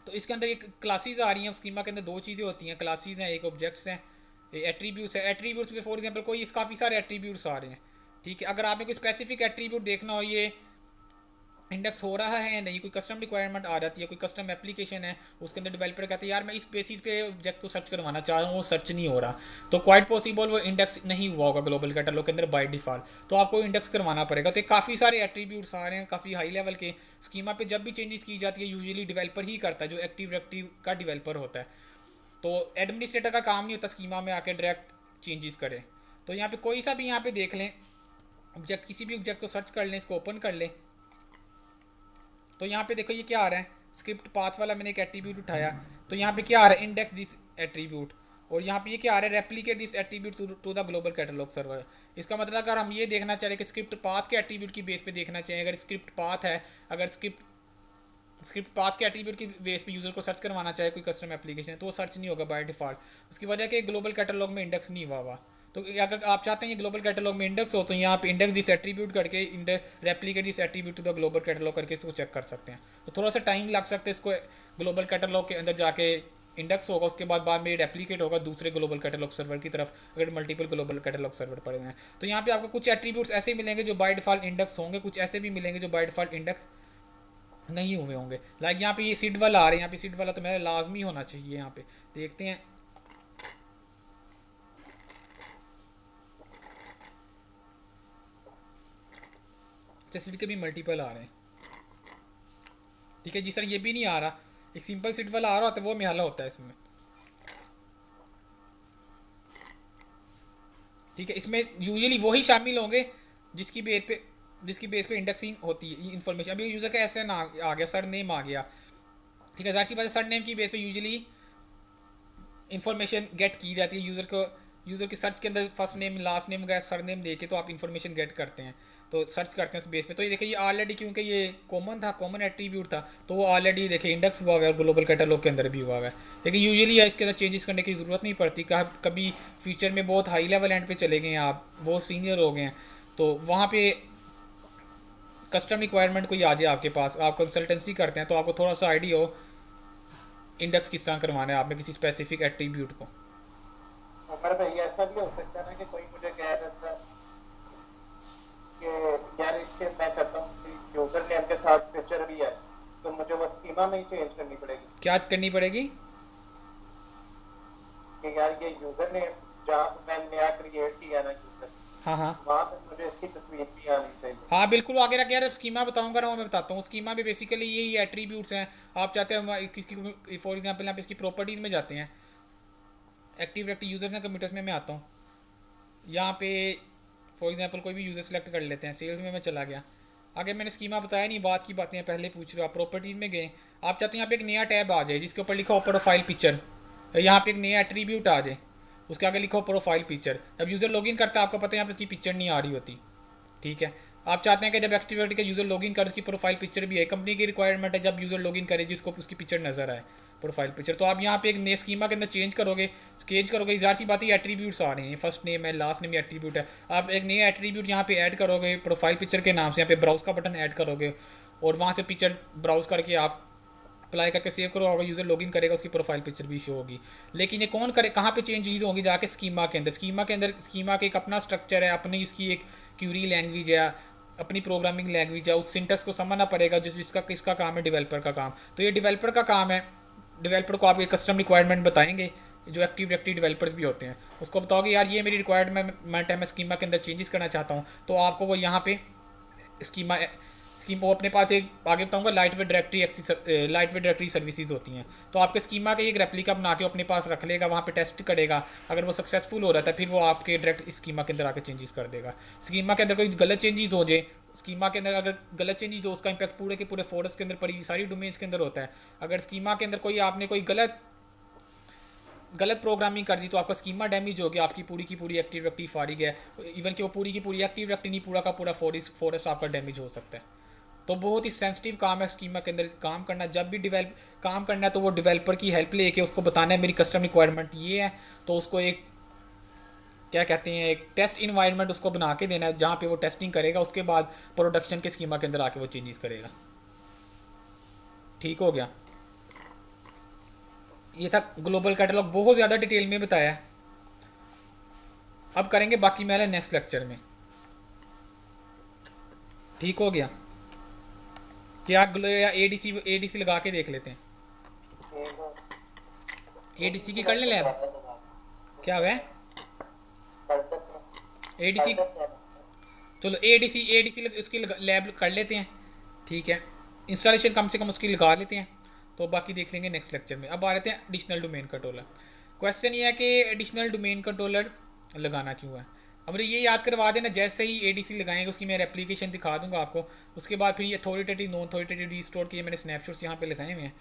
तो इसके अंदर एक क्लासेस आ रही हैं, स्कीमा के अंदर दो चीज़ें होती हैं, क्लासेस हैं, एक ऑब्जेक्ट्स हैं, एट्रीब्यूट्स है। एट्रीब्यूट्स में फॉर एग्जांपल कोई काफ़ी सारे एट्रीब्यूट्स आ रहे हैं, ठीक है। अगर आपने कोई स्पेसिफिक एट्रीब्यूट देखना हो, ये इंडेक्स हो रहा है या नहीं, कोई कस्टम रिक्वायरमेंट आ जाती है, कोई कस्टम एप्लीकेशन है, उसके अंदर डेवलपर कहते हैं यार मैं इस बेसिस पे ऑब्जेक्ट को सर्च करवाना चाह रहा हूँ, वो सर्च नहीं हो रहा, तो क्वाइट पॉसिबल वो इंडेक्स नहीं हुआ होगा ग्लोबल कैटलॉग के अंदर बाय डिफ़ॉल्ट, तो आपको इंडेक्स करवाना पड़ेगा। तो काफ़ी सारे एट्रीब्यूट्स आ रहे हैं, काफ़ी हाई लेवल के। स्कीमा पे जब भी चेंजेस की जाती है यूजुअली डेवलपर ही करता है, जो एक्टिव का डेवलपर होता है। तो एडमिनिस्ट्रेटर का काम नहीं होता स्कीमा में आके डायरेक्ट चेंजेस करे। तो यहाँ पे कोई सा भी यहाँ पे देख लें ऑब्जेक्ट, किसी भी ऑब्जेक्ट को सर्च कर लें, इसको ओपन कर लें, तो यहाँ पे देखो ये क्या आ रहा है, स्क्रिप्ट पाथ वाला मैंने एक एट्रीब्यूट उठाया, तो यहाँ पे क्या आ रहा है, इंडेक्स दिस एट्रीब्यूट। और यहाँ पे ये क्या आ रहा है, replicate this attribute to the global catalogue server. इसका मतलब अगर हम ये देखना चाह रहे कि स्क्रिप्ट पाथ के एट्रीब्यूट की बेस पे देखना चाहिए, अगर स्क्रिप्ट पाथ है, अगर स्क्रिप्ट पाथ के एट्रीब्यूट की बेस पे यूज़र को सर्च करवाना चाहे कोई कस्टम एप्लीकेशन, तो वो सर्च नहीं होगा बाय डिफ़ॉल्ट। उसकी वजह कि ग्लोबल कैटलॉग में इंडेक्स नहीं हुआ हुआ। तो अगर आप चाहते हैं ये ग्लोबल कैटलॉग में इंडेक्स हो, तो यहाँ पे इंडेक्स दिस एट्रीब्यूट करके replicate this attribute to the global catalogue करके इसको चेक कर सकते हैं। तो थोड़ा सा टाइम लग सकता है इसको, ग्लोबल कैटलॉग के अंदर जाके इंडेक्स होगा, उसके बाद में रेप्लिकेट होगा दूसरे ग्लोबल कैटलॉग सर्वर की तरफ, अगर मल्टीपल ग्लोबल कैटलॉग सर्वर पड़े हुए हैं। तो यहाँ पे आपको कुछ एट्रीब्यूट्स ऐसे मिलेंगे जो बाय डिफ़ॉल्ट इंडेक्स होंगे, कुछ ऐसे भी मिलेंगे जो बाय डिफ़ॉल्ट इंडेक्स नहीं हुए होंगे। लाइक यहाँ पे ये सिड वाला आ रहे हैं, यहाँ पे सिड वाला तो मेरा लाजमी होना चाहिए। यहाँ पे देखते हैं, सिड के भी मल्टीपल आ रहे हैं, ठीक है जी सर, ये भी नहीं आ रहा, एक सिंपल सिड वाला आ रहा होता है, वो मिहाला होता है इसमें, ठीक है। इसमें यूजुअली वही शामिल होंगे जिसकी बेस पे इंडेक्सिंग होती है इन्फॉर्मेशन। अभी यूज़र का ऐसे ना आ गया, सर नेम आ गया, ठीक है, जाहिर सी बात है सर नेम की बेस पे यूजुअली इन्फॉर्मेशन गेट की जाती है। यूज़र की सर्च के अंदर फर्स्ट नेम, लास्ट नेम वगैरह सर नेम दे के तो आप इन्फॉर्मेशन गेट करते हैं, तो सर्च करते हैं उस बेस पे। तो ये देखिए ये ऑलरेडी, क्योंकि ये कॉमन था, कॉमन एट्रीब्यूट था, तो वो ऑलरेडी देखिए इंडेक्स हुआ हुआ है, ग्लोबल कैटलॉग के अंदर भी हुआ हुआ है। लेकिन यूजुअली इसके अंदर चेंजेस करने की ज़रूरत नहीं पड़ती। कभी फ्यूचर में बहुत हाई लेवल एंड पे चले गए हैं, आप बहुत सीनियर हो गए हैं, तो वहाँ पे कस्टम रिक्वायरमेंट कोई आ जाए आपके पास, आप कंसल्टेंसी करते हैं तो आपको थोड़ा सा आइडिया हो इंडेक्स किस तरह करवाना है आपने किसी स्पेसिफिक एट्रीब्यूट को। अमर भाई ऐसा भी हो सकता है ना कि कोई मुझे कह रहा था कि यार इसके मैं चाहता हूँ कि यूजर नेम के साथ पिक्चर भी है, तो मुझे वो स्कीमा में ही चेंज करनी पड़ेगी क्या करनी पड़ेगी? कि यार ये यूजर नेम जहाँ मैं नया क्रिएट किया ना यूजर, हाँ हाँ वहाँ पे मुझे इसकी तस्वीर भी आनी चाहिए। हाँ बिल्कुल आगे रख यार, स्कीमा बताऊंगा ना, वो मैं बताता हूँ। स्कीमा में बेसिकली यही एट्रीब्यूट्स हैं। आप चाहते हैं किसकी, फॉर एग्जांपल आप इसकी प्रॉपर्टीज़ में जाते हैं, active directory users and computers में मैं आता हूँ। यहाँ पे फॉर एग्जांपल कोई भी यूज़र सेलेक्ट कर लेते हैं, सेल्स में मैं चला गया। आगे मैंने स्कीमा बताया नहीं, बात की बातें पहले पूछ रहे हो आप। प्रॉपर्टीज़ में गए, आप चाहते हैं यहाँ पे एक नया टैब आ जाए जिसके ऊपर लिखा हो प्रोफाइल पिक्चर, यहाँ पे एक नया एट्रीब्यूट आ जाए उसके आगे लिखो प्रोफाइल पिक्चर। जब यूज़र लॉगिन करता है आपको पता है यहाँ पे इसकी पिक्चर नहीं आ रही होती, ठीक है। आप चाहते हैं कि जब एक्टिविटी का यूज़र लॉगिन करे उसकी प्रोफाइल पिक्चर भी है, कंपनी की रिक्वायरमेंट है जब यूज़र लॉगिन करे जिसको उसकी पिक्चर नजर आए प्रोफाइल पिक्चर। तो आप यहाँ पे एक नए स्कीमा के अंदर चेंज करोगे ज़ाहिर सी बात है एट्रीब्यूट्स आ रहे हैं, फर्स्ट नेम है लास्ट नेम एट्रीब्यूट है। आप एक नया एट्रीब्यूट यहाँ पे ऐड करोगे प्रोफाइल पिक्चर के नाम से, यहाँ पे ब्राउज का बटन ऐड करोगे और वहाँ से पिक्चर ब्राउज करके आप अप्लाई करके सेव करो, अगर यूज़र लॉगिन करेगा उसकी प्रोफाइल पिक्चर भी शो होगी। लेकिन ये कौन करे, कहाँ पे चेंजेस होंगी? जाके स्कीमा के अंदर। स्कीमा के अंदर स्कीमा का एक अपना स्ट्रक्चर है, अपनी इसकी एक क्यूरी लैंग्वेज है, अपनी प्रोग्रामिंग लैंग्वेज है, उस सिंटेक्स को समझना पड़ेगा जिसका किसका काम है, डेवलपर का काम। तो ये डेवलपर का काम है, डेवलपर को आप ये कस्टम रिक्वायरमेंट बताएंगे, जो एक्टिव डायरेक्टरी डेवलपर्स भी होते हैं उसको बताओगे यार ये मेरी रिक्वायरमेंट है, मैं स्कीमा के अंदर चेंजेस करना चाहता हूँ, तो आपको वो यहाँ पे स्कीमा स्कीम वो अपने पास एक आगे बताऊंगा लाइट वेट डायरेक्टरी सर्विसेज होती हैं। तो आपके स्कीमा का एक रेप्लिका बना के अपने पास रख लेगा, वहाँ पे टेस्ट करेगा, अगर वो सक्सेसफुल हो रहा था फिर वो आपके डायरेक्ट स्कीमा के अंदर आके चेंजेस कर देगा। स्कीमा के अंदर कोई गलत चेंजेस हो जाए, स्कीमा के अंदर अगर गलत चेंजेस हो उसका इंपैक्ट पूरे के पूरे फोरस के अंदर पड़ी सारी डोमेन्स के अंदर होता है। अगर स्कीमा के अंदर कोई आपने कोई गलत प्रोग्रामिंग कर दी तो आपका स्कीमा डैमेज हो गया, आपकी पूरी की पूरी एक्टिव डायरेक्टरी फाड़ी गया, इवन कि वो पूरी की पूरी एक्टिव डायरेक्टरी नहीं, पूरा का पूरा फोरस आपका डैमेज हो सकता है। तो बहुत ही सेंसिटिव काम है स्कीमा के अंदर काम करना। जब भी काम करना है तो वो डेवलपर की हेल्प लेके उसको बताना है मेरी कस्टम रिक्वायरमेंट ये है, तो उसको एक क्या कहते हैं एक टेस्ट इन्वायरमेंट उसको बना के देना है जहाँ पे वो टेस्टिंग करेगा, उसके बाद प्रोडक्शन के स्कीमा के अंदर आके वो चेंजेस करेगा। ठीक हो गया, ये था ग्लोबल कैटलॉग, बहुत ज़्यादा डिटेल में बताया है। अब करेंगे बाकी मैंने नेक्स्ट लेक्चर में। ठीक हो गया, क्या या एडीसी लगा के देख लेते हैं? एडीसी की कर ले लैब, क्या है एडीसी? चलो एडीसी उसकी लैब कर लेते हैं, ठीक है। इंस्टॉलेशन कम से कम उसकी लगा लेते हैं, तो बाकी देख लेंगे नेक्स्ट लेक्चर में। अब आ रहे हैं एडिशनल डोमेन कंट्रोलर। क्वेश्चन ये है कि एडिशनल डोमेन कंट्रोलर लगाना क्यों है। अब ये याद करवा देना, जैसे ही एडीसी लगाएंगे उसकी मैं एप्लीकेशन दिखा दूंगा आपको, उसके बाद फिर ये अथॉरिटेटिव नॉन अथॉरिटेटिव रीस्टोर के मैंने स्नैपशॉट्स यहाँ पे लगाए हुए हैं,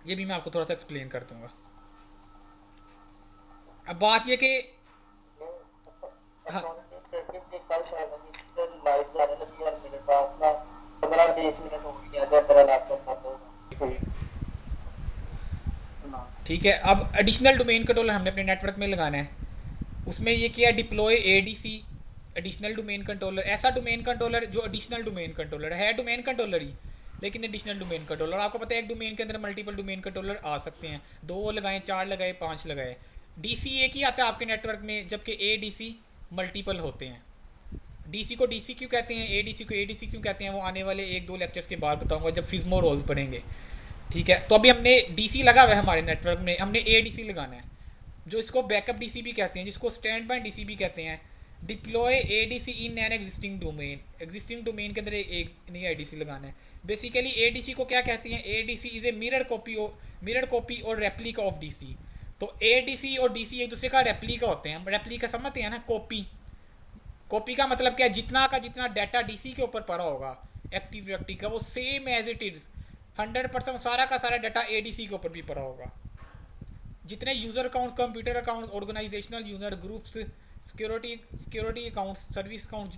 ये भी मैं आपको थोड़ा सा एक्सप्लेन कर दूंगा। अब बात ये कि हाँ ठीक है। अब एडिशनल डोमेन कंट्रोलर हमने अपने नेटवर्क में लगाना है, उसमें ये किया deploy ADC additional domain controller. ऐसा डोमेन कंट्रोलर जो एडिशनल डोमेन कंट्रोलर है डोमेन कंट्रोलर ही, लेकिन एडिशनल डोमेन कंट्रोलर। आपको पता है एक डोमेन के अंदर मल्टीपल डोमेन कंट्रोलर आ सकते हैं, 2 लगाएं, 4 लगाए, 5 लगाए। डीसी एक ही आता है आपके नेटवर्क में, जबकि एडीसी मल्टीपल होते हैं। डीसी को डीसी क्यों कहते हैं, एडीसी को एडीसी क्यों कहते हैं, वो आने वाले 1-2 लेक्चर्स के बाद बताऊंगा जब फिज्मो रोल्स पढ़ेंगे, ठीक है। तो अभी हमने डीसी लगा हुआ है हमारे नेटवर्क में, हमने एडीसी लगाना है, जो इसको बैकअप डीसी भी कहते हैं, जिसको स्टैंड बाय डीसी भी कहते हैं। Deploy ADC in an existing domain, existing domain के अंदर एक नया एडीसी लगाना है। बेसिकली एडीसी को क्या कहते हैं, ADC is a mirror copy और रेप्लिका ऑफ डीसी। तो एडीसी और डीसी एक दूसरे का रेप्लिका होते हैं। हम रेप्लिका समझते हैं ना, कॉपी का मतलब क्या है, जितना का जितना डाटा डीसी के ऊपर पड़ा होगा एक्टिव डायरेक्टरी का, वो सेम एज इट इज 100% सारा का सारा डाटा एडीसी के ऊपर भी पड़ा होगा। जितने user accounts, computer accounts, organisational user groups, security accounts, service account,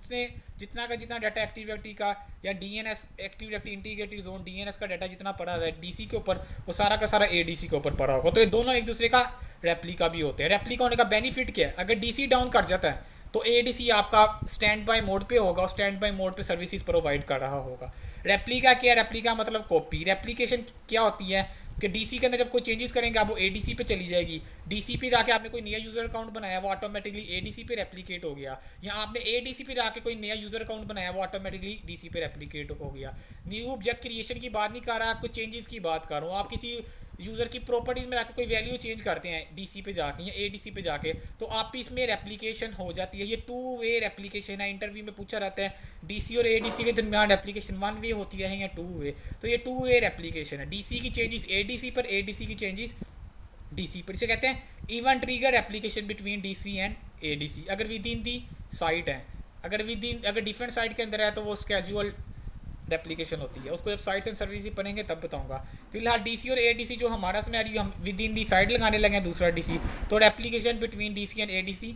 जितना का जितना डाटा एक्टिव डायरेक्टरी का या DNS active directory integrated zone DNS का डाटा जितना पड़ा है डीसी के ऊपर, वो सारा का सारा एडीसी के ऊपर पड़ा होगा। तो ये दोनों एक दूसरे का रेप्लिका भी होते हैं। रेप्लिका होने का बेनिफिट क्या है, अगर डीसी डाउन कर जाता है तो एडीसी आपका स्टैंड बाय मोड पे होगा और स्टैंड बाय मोड पे सर्विसेज प्रोवाइड कर रहा होगा। रेप्लिका क्या है? रेप्लिका मतलब कॉपी। रेप्लिकेशन क्या होती है कि डीसी के अंदर जब कोई चेंजेस करेंगे आप वो एडीसी पे चली जाएगी। डीसी पे जाके आपने कोई नया यूजर अकाउंट बनाया वो ऑटोमेटिकली एडीसी पे रेप्लिकेट हो गया, या आपने एडीसी पे जाके कोई नया यूजर अकाउंट बनाया वो ऑटोमेटिकली डीसी पे रेप्लिकेट हो गया। न्यू ऑब्जेक्ट क्रिएशन की बात नहीं कर रहा, कुछ चेंजेस की बात कर रहा हूँ। आप किसी यूज़र की प्रॉपर्टीज में जाके कोई वैल्यू चेंज करते हैं डीसी पे जाके या एडीसी पे जाके, तो आप इसमें रेप्लिकेशन हो जाती है। ये टू वे रेप्लिकेशन है। इंटरव्यू में पूछा रहता है डीसी और एडीसी के दरमियान रेप्लिकेशन वन वे होती है या टू वे, तो ये टू वे रेप्लिकेशन है। डीसी की चेंजेस एडीसी पर, एडीसी की चेंजेस डीसी पर। इसे कहते हैं even trigger application between DC and ADC अगर विद इन दी साइट है। अगर डिफरेंट साइट के अंदर है तो वो स्केजुअल रेप्लिकेशन होती है। उसको जब साइट्स एंड सर्विसेज पढ़ेंगे तब बताऊंगा। फिलहाल डीसी और एडीसी जो हमारा सिनेरियो हम विद इन दी साइट लगाने लगे हैं दूसरा डीसी, तो replication between DC and ADC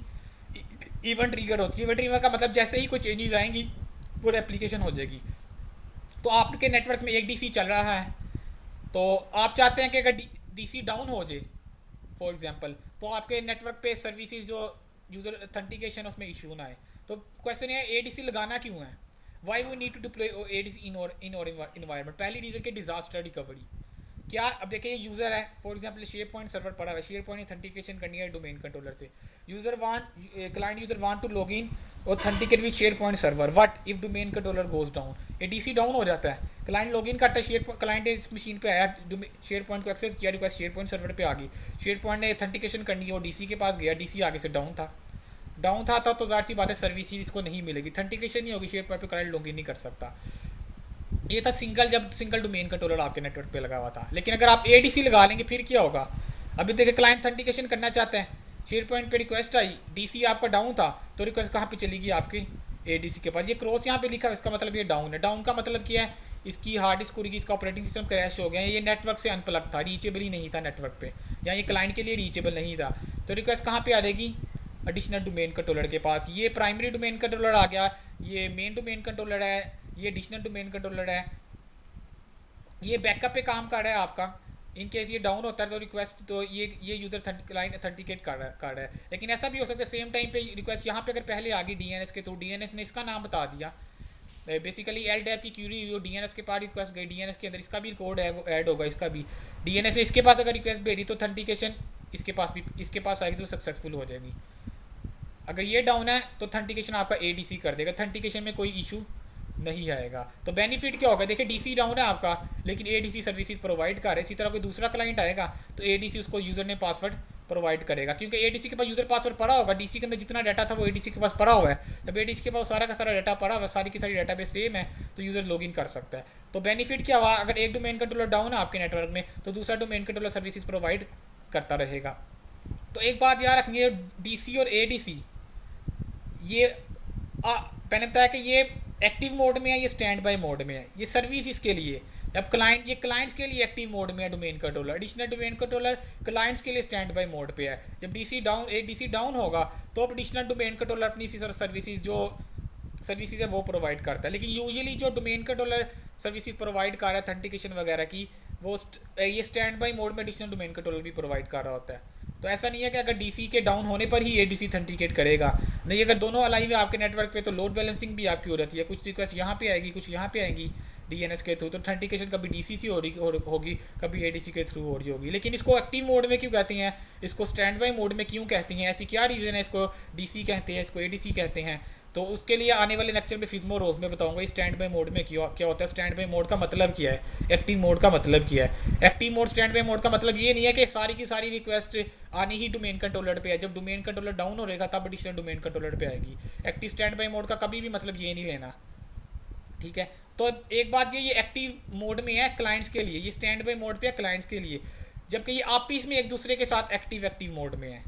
even trigger होती है। इवन ट्रिगर का मतलब जैसे ही कोई चेंजेस आएंगी वो रेप्लिकेशन हो जाएगी। तो आपके नेटवर्क में एक डीसी चल रहा है, तो आप चाहते हैं कि अगर डीसी डाउन हो जाए फॉर एग्जांपल, तो आपके नेटवर्क पे सर्विसेज जो यूज़र अथेंटिकेशन उसमें इशू ना आए। तो क्वेश्चन है एडीसी लगाना क्यों है? Why we need to deploy ADC in our environment? पहली रीज़न के डिजास्टर रिकवरी। क्या अब देखिए ये यूज़र है for example SharePoint server पड़ा हुआ है, शेयर पॉइंट अथेंटिकेशन करनी है डोमेन कंट्रोलर से। Client user want to log in authenticate with SharePoint server, what if domain controller goes down? ये डीसी डाउन हो जाता है, क्लाइंट लॉग इन करता है, क्लाइंट इस मशीन पे आया, शेयर पॉइंट को एक्सेस किया, रिक्वेस्ट शेयर पॉइंट सर्वर पे आ गई, शेयर पॉइंट ने अथेंटिकेशन करनी है, वो डीसी के पास गया, डीसी आगे से डाउन था तो ज़ाहिर सी बात है सर्विसेज इसको नहीं मिलेगी, अथेंटिकेशन नहीं होगी, शेयर पॉइंट पे क्लाइंट लॉग इन नहीं कर सकता। ये था जब सिंगल डोमेन कंट्रोलर आपके नेटवर्क पे लगा हुआ था। लेकिन अगर आप एडीसी लगा लेंगे फिर क्या होगा? अभी देखिए क्लाइंट अथेंटिकेशन करना चाहते हैं, शेयर पॉइंट पे रिक्वेस्ट आई, डीसी आपका डाउन था, तो रिक्वेस्ट कहाँ पे चली गई? आपकी एडीसी के पास। ये क्रॉस यहाँ पे लिखा है, इसका मतलब ये डाउन है। डाउन का मतलब क्या है? इसकी हार्ड डिस्क उड़गी, इसका ऑपरेटिंग सिस्टम क्रैश हो गया, ये नेटवर्क से अनप्लग था, रीचेबल ही नहीं था नेटवर्क पे, या ये क्लाइंट के लिए रीचेबल नहीं था। तो रिक्वेस्ट कहाँ पे आ जाएगी? एडिशनल डोमेन कंट्रोलर के पास। ये प्राइमरी डोमेन कंट्रोलर आ गया, ये मेन डोमेन कंट्रोलर है, ये एडिशनल डोमेन कंट्रोलर है, ये बैकअप पे काम कर रहा है आपका। इन केस ये डाउन होता है तो रिक्वेस्ट तो ये यूज़र क्लाइंट अथेंटिकेट कर रहा है। लेकिन ऐसा भी हो सकता है सेम टाइम पे रिक्वेस्ट यहाँ पे अगर पहले आ गई डीएनएस के थ्रू, डीएनएस ने इसका नाम बता दिया, बेसिकली एलडैप की क्यूरी हुई, डीएनएस के पास रिक्वेस्ट गई, डीएनएस के अंदर इसका भी कोड ऐड होगा, इसका भी डीएनएस ने इसके पास अगर रिक्वेस्ट भेजी तो अथेंटिकेशन इसके पास आएगी तो सक्सेसफुल हो जाएगी। अगर ये डाउन है तो अथेंटिकेशन आपका एडीसी कर देगा, अथेंटिकेशन में कोई इशू नहीं आएगा। तो बेनिफिट क्या होगा? देखिए डीसी डाउन है आपका लेकिन एडीसी सर्विसेज प्रोवाइड कर रहे हैं। इसी तरह कोई दूसरा क्लाइंट आएगा तो एडीसी उसको यूज़र ने पासवर्ड प्रोवाइड करेगा, क्योंकि एडीसी के पास यूज़र पासवर्ड पड़ा होगा, डीसी के अंदर जितना डाटा था वो एडीसी के पास पड़ा हुआ है। जब एडीसी के पास सारा का सारा डाटा पड़ा हुआ है, सारी की सारी डाटा बेस सेम है, तो यूज़र लॉगिन कर सकता है। तो बेनिफिट क्या हुआ? अगर एक डोमेन कंट्रोलर डाउन है आपके नेटवर्क में तो दूसरा डोमेन कंट्रोलर सर्विसेज प्रोवाइड करता रहेगा। तो एक बात याद रखनी है, डीसी और एडीसी ये मैंने बताया कि ये एक्टिव मोड में है, ये स्टैंड बाय मोड में है, ये सर्विस इसके लिए। अब ये क्लाइंट्स के लिए एक्टिव मोड में है domain controller, additional domain controller clients के लिए स्टैंड बाय मोड पे है। जब डीसी डाउन होगा तो एडिशनल डोमेन कंट्रोलर अपनी सर्विसेज है वो प्रोवाइड करता है। लेकिन यूजुअली जो डोमेन कंट्रोलर सर्विसेज प्रोवाइड कर रहा है अथेंटिकेशन वगैरह की, वो ये स्टैंड बाय मोड में एडिशनल डोमेन कंट्रोलर भी प्रोवाइड कर रहा होता है। तो ऐसा नहीं है कि अगर डीसी के डाउन होने पर ही एडीसी अथेंटिकेट करेगा, नहीं, अगर दोनों अलाइव है आपके नेटवर्क पे तो लोड बैलेंसिंग भी आपकी हो रहती है, कुछ रिक्वेस्ट यहाँ पे आएगी कुछ यहाँ पे आएंगी डीएनएस के थ्रू, तो अथेंटिकेशन कभी डीसी से होगी कभी एडीसी के थ्रू हो रही होगी। लेकिन इसको एक्टिव मोड में क्यों कहते हैं, इसको स्टैंड बाय मोड में क्यों कहते हैं, ऐसी क्या रीज़न है इसको डीसी कहते हैं, इसको एडीसी कहते हैं? तो उसके लिए आने वाले लेक्चर में फिज्मो रोज में बताऊंगा इस स्टैंड बाय मोड में क्या होता है, स्टैंड बाय मोड का मतलब क्या है, एक्टिव मोड का मतलब क्या है। Active mode stand by mode का मतलब ये नहीं है कि सारी की सारी रिक्वेस्ट आनी ही डोमेन कंट्रोलर पे है, जब डोमेन कंट्रोलर डाउन हो रहेगा तब एडिशनल डोमेन कंट्रोलर पे आएगी। एक्टिव स्टैंड बाय मोड का कभी भी मतलब ये नहीं लेना, ठीक है। तो एक बात ये एक्टिव मोड में है क्लाइंट्स के लिए, ये स्टैंड बाय मोड पे है क्लाइंट्स के लिए, जबकि ये आपस में एक दूसरे के साथ एक्टिव मोड में है।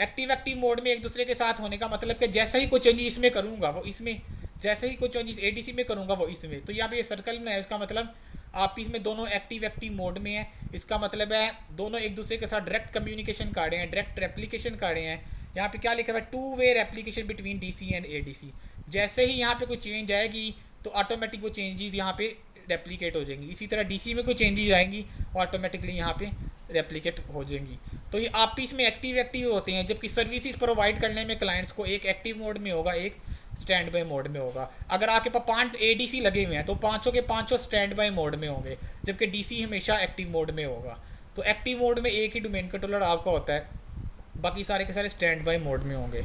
एक्टिव मोड में एक दूसरे के साथ होने का मतलब कि जैसे ही कोई चेंजेस इसमें करूँगा वो इसमें, जैसे ही कोई चेंजेस एडीसी में करूँगा वो इसमें। तो यहाँ पे ये सर्कल में है, इसका मतलब आपस में दोनों एक्टिव मोड में है। इसका मतलब है दोनों एक दूसरे के साथ डायरेक्ट कम्युनिकेशन कर रहे हैं, डायरेक्ट रेप्लिकेशन कर रहे हैं। यहाँ पे क्या लिखा हुआ है, two way replication between DC and ADC. जैसे ही यहाँ पे कोई चेंज आएगी तो ऑटोमेटिक वो चेंजेस यहाँ पे रेप्लिकेट हो जाएंगी। इसी तरह डीसी में कोई चेंजेस आएंगी ऑटोमेटिकली यहाँ पे रेप्लिकेट हो जाएंगी। तो ये आपस में एक्टिव एक्टिव होते हैं, जबकि सर्विसेज प्रोवाइड करने में क्लाइंट्स को एक एक्टिव मोड में होगा, एक स्टैंड बाय मोड में होगा। अगर आपके पास 5 एडीसी लगे हुए हैं तो पांचों के पांचों स्टैंड बाय मोड में होंगे, जबकि डीसी हमेशा एक्टिव मोड में होगा। तो एक्टिव मोड में एक ही डोमेन कंट्रोलर आपका होता है, बाकी सारे के सारे स्टैंड बाय मोड में होंगे।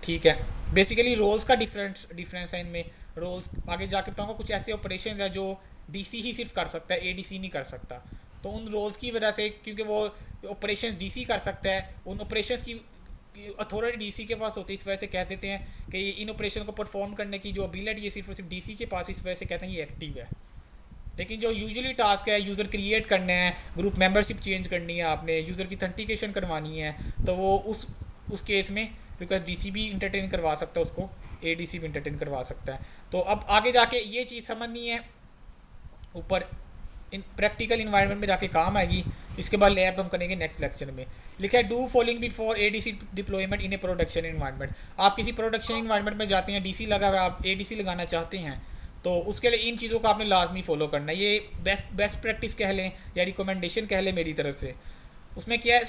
ठीक है, बेसिकली रोल्स का डिफरेंस है इनमें। रोल्स आगे जाके बताऊंगा। कुछ ऐसे ऑपरेशन है जो डीसी ही सिर्फ कर सकता है, एडीसी नहीं कर सकता। तो उन रोल्स की वजह से, क्योंकि वो ऑपरेशंस डीसी कर सकता है, उन ऑपरेशंस की अथॉरिटी डीसी के पास होती है, इस वजह से कह देते हैं कि इन ऑपरेशन को परफॉर्म करने की जो एबिलिटी है सिर्फ और सिर्फ डीसी के पास, इस वजह से कहते हैं ये एक्टिव है। लेकिन जो यूजुअली टास्क है, यूज़र क्रिएट करने हैं, ग्रुप मेंबरशिप चेंज करनी है, आपने यूज़र की ऑथेंटिकेशन करवानी है, तो वो उस केस में बिकॉज डीसी भी इंटरटेन करवा सकता है उसको, एडीसी भी इंटरटेन करवा सकता है। तो अब आगे जाके ये चीज़ समझनी है, ऊपर इन प्रैक्टिकल इन्वायरमेंट में जाके काम आएगी। इसके बाद लैब हम करेंगे नेक्स्ट लेक्चर में। लिखा है do following before ADC deployment in A production environment. आप किसी प्रोडक्शन इन्वायरमेंट में जाते हैं, डीसी लगा हुआ है, आप एडीसी लगाना चाहते हैं, तो उसके लिए इन चीज़ों को आपने लाजमी फॉलो करना है। ये बेस्ट प्रैक्टिस कह लें या रिकमेंडेशन कह लें मेरी तरफ से। उसमें क्या है,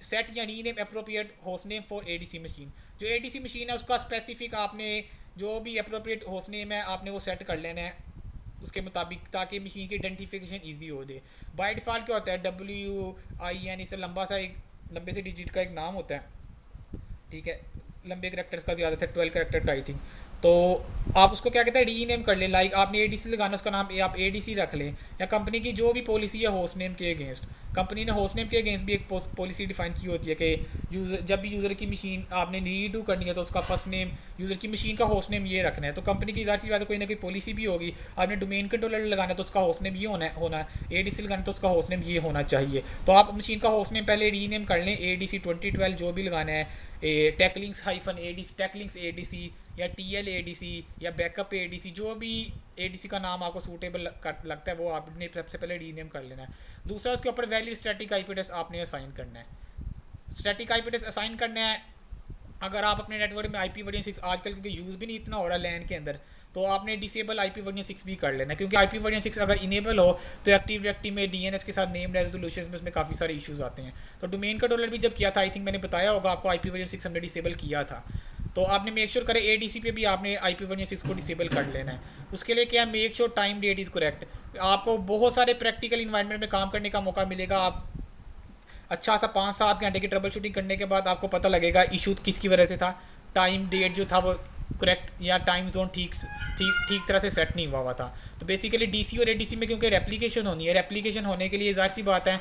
सेट या rename appropriate host name for ADC machine. जो एडीसी मशीन है उसका स्पेसिफिक आपने जो भी अप्रोप्रिएट होस्ट नेम है आपने वो सेट कर लेना है उसके मुताबिक, ताकि मशीन की आइडेंटिफिकेशन ईजी हो जाए। बाय डिफ़ॉल्ट क्या होता है, WIN, इससे लंबा सा एक लंबे से डिजिट का एक नाम होता है। ठीक है, लंबे करेक्टर्स का ज़्यादा था, 12 करेक्टर का आई थिंक। तो आप उसको क्या कहते हैं, रीनेम कर लें। लाइक आपने एडीसी लगाना, उसका नाम आप एडीसी रख लें, या कंपनी की जो भी पॉलिसी है होस्ट नेम के अगेंस्ट, कंपनी ने होस्ट नेम के अगेंस्ट भी एक पॉलिसी डिफाइन की होती है कि यूज़र जब भी यूज़र की मशीन आपने रीडू करनी है तो उसका फर्स्ट नेम, यूज़र की मशीन का होस्ट नेम ये रखना है। तो कंपनी की ज़ाहिर सी बात है कोई ना कोई पॉलिसी भी होगी। आपने डोमेन कंट्रोलर लगाना है तो उसका होस्ट नेम ये होना है, एडीसी लगाना है तो उसका होस्ट नेम ये होना चाहिए। तो आप मशीन का होस्ट नेम पहले रीनेम कर लें, ADC 2012 जो भी लगाना है, टेकलिंक्स ADC या TL ADC या बैकअप ADC, जो भी ADC का नाम आपको सूटेबल लगता है वो आपने सबसे पहले रीनेम कर लेना है। दूसरा, उसके ऊपर वैलिड स्टैटिक IP एड्रेस आपने असाइन करना है। स्टैटिक IP एड्रेस असाइन करना है अगर आप अपने नेटवर्क में IP वर्जन 6 आजकल क्योंकि यूज़ भी नहीं इतना हो रहा लैन के अंदर, तो आपने डिसेबल IP वर्जन 6 भी कर लेना, क्योंकि IP वर्जन 6 अगर इनेबल हो तो एक्टिव डायरेक्टरी में DNS के साथ नेम रेजोल्यूशन में उसमें काफ़ी सारे इश्यूज आते हैं। तो डोमेन कंट्रोलर भी जब किया था, आई थिंक मैंने बताया होगा आपको, IP वर्जन 6 हमने डिसेबल किया था। तो आपने मेक श्योर करें ADC पे भी आपने IP वर्जन 6 को डिसेबल कर लेना है। उसके लिए क्या, make sure time that is correct. आपको बहुत सारे प्रैक्टिकल इन्वायरमेंट में काम करने का मौका मिलेगा। आप अच्छा सा 5-7 घंटे की ट्रबल शूटिंग करने के बाद आपको पता लगेगा इशू किसकी वजह से था, टाइम डेट जो था वो करेक्ट या टाइम जोन ठीक तरह से सेट नहीं हुआ था। तो बेसिकली डीसी और एडीसी में क्योंकि रेप्लिकेशन होनी है, रेप्लिकेशन होने के लिए ज़ाहिर सी बात है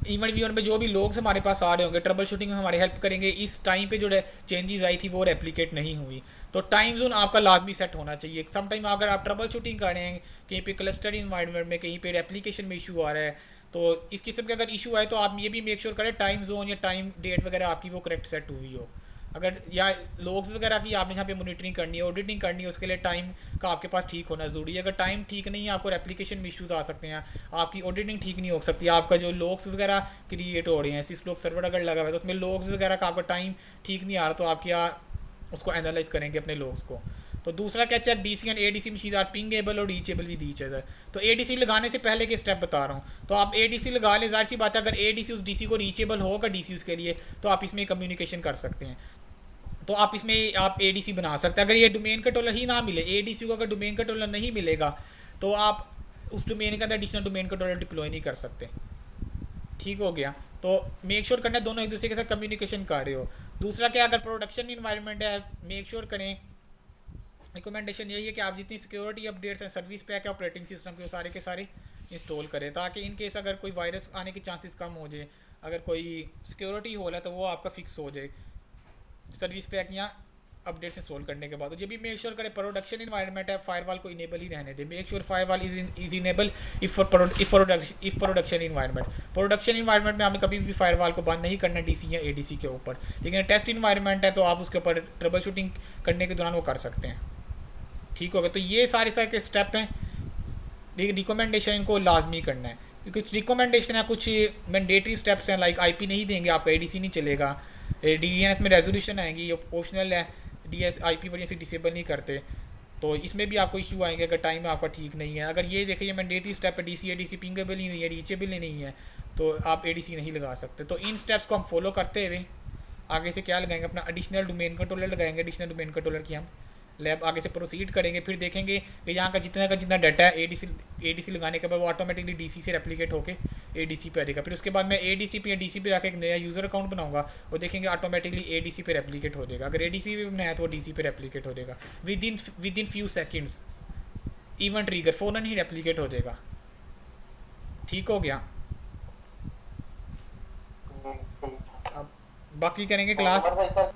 इवेंट व्यूअर में जो भी लोग हमारे पास आ रहे होंगे ट्रबल शूटिंग में हमारी हेल्प करेंगे, इस टाइम पे जो चेंजेस आई थी वो रेप्लिकेट नहीं हुई। तो टाइम जोन आपका लाजमी सेट होना चाहिए। सम टाइम अगर आप ट्रबल शूटिंग कर रहे हैं कहीं पे क्लस्टर इन्वायरमेंट में, कहीं पे रेप्लिकेशन में इशू आ रहा है, तो इस किस्म के अगर इशू आए तो आप ये भी मेक श्योर करें टाइम जोन या टाइम डेट वगैरह आपकी वो करेक्ट सेट हुई हो। अगर या लोग्स वगैरह की आपने यहाँ पे मॉनिटरिंग करनी है, ऑडिटिंग करनी है, उसके लिए टाइम का आपके पास ठीक होना ज़रूरी है। अगर टाइम ठीक नहीं है आपको रेप्लिकेशन में इश्यूज आ सकते हैं, आपकी ऑडिटिंग ठीक नहीं हो सकती, आपका जो लॉग्स वगैरह क्रिएट हो रहे हैं, सिस लॉग सर्वर अगर लगा हुआ है तो उसमें लॉग्स वगैरह का आपका टाइम ठीक नहीं आ रहा, तो आप क्या उसको एनालाइज करेंगे अपने लॉग्स को। तो दूसरा क्या, check DC and ADC machine are pingable और रीचेबल विद ईच अदर। तो एडीसी लगाने से पहले के स्टेप बता रहा हूँ। तो आप एडीसी लगा लें, जाहिर सी बात है अगर एडीसी उस डीसी को रीचेबल होगा डीसी उसके लिए, तो आप इसमें कम्युनिकेशन कर सकते हैं। तो आप इसमें आप एडीसी बना सकते हैं। अगर ये डोमेन कंट्रोलर ही ना मिले, एडीसी को अगर डोमेन कंट्रोलर नहीं मिलेगा तो आप उस डोमेन के अंदर एडिशनल डोमेन कंट्रोलर डिप्लॉय नहीं कर सकते। ठीक हो गया। तो मेक श्योर करना है दोनों एक दूसरे के साथ कम्युनिकेशन कर रहे हो। दूसरा क्या, अगर प्रोडक्शन इन्वायरमेंट है, मेक श्योर करें, रिकमेंडेशन यही है कि आप जितनी सिक्योरिटी अपडेट्स हैं, सर्विस पैक है, ऑपरेटिंग सिस्टम के, वो सारे के सारे इंस्टॉल करें, ताकि इन केस अगर कोई वायरस आने के चांसेस कम हो जाए, अगर कोई सिक्योरिटी होल है तो वो आपका फिक्स हो जाए सर्विस पैक या अपडेट से सोल्व करने के बाद। तो जब भी मेक श्योर करें प्रोडक्शन इन्वायरमेंट है, फायरवॉल को इनेबल ही रहने दें। Make sure firewall is enable if production environment में आपने कभी भी फायरवॉल को बंद नहीं करना डीसी या एडीसी के ऊपर। लेकिन टेस्ट इन्वायरमेंट है तो आप उसके ऊपर ट्रबल शूटिंग करने के दौरान वो कर सकते हैं। ठीक होगा। तो ये सारे सारे स्टेप हैं, लेकिन रिकमेंडेशन इनको लाजमी करना है। कुछ रिकमेंडेशन है, कुछ मैंडेटरी स्टेप्स हैं, लाइक IP नहीं देंगे आपका, एडीसी नहीं चलेगा, DNS में रेजोल्यूशन आएंगी, ये ऑप्शनल है, DS IP वजह से डिसेबल नहीं करते। तो इसमें भी आपको इशू आएंगे अगर टाइम आपका ठीक नहीं है। अगर ये देखिए मैंडेटरी स्टेप है, डीसी एडीसी पिंगेबल ही नहीं है, रीचेबल ही नहीं है, तो आप एडीसी नहीं लगा सकते। तो इन स्टेप्स को हम फॉलो करते हुए आगे से क्या लगाएंगे, अपना एडिशनल डोमेन कंट्रोलर लगाएंगे। एडिशनल डोमेन कंट्रोलर की हम लैब आगे से प्रोसीड करेंगे, फिर देखेंगे कि यहाँ का जितना डाटा है एडीसी लगाने के बाद वो ऑटोमेटिकली डीसी से रेप्लिकेट होकर एडीसी पे आ जाएगा। फिर उसके बाद मैं एडीसी पे या डीसी पे रख एक नया यूज़र अकाउंट बनाऊंगा, वो देखेंगे ऑटोमेटिकली एडीसी पे रेप्लिकेट हो जाएगा। अगर एडीसी पे बनाया तो वो डीसी पे रेप्लिकेट हो जाएगा with in few seconds. Even trigger फ़ौरन ही रेप्लिकेट हो जाएगा। ठीक हो गया। ठीक है। अब बाकी करेंगे तो क्लास। उमर भाई का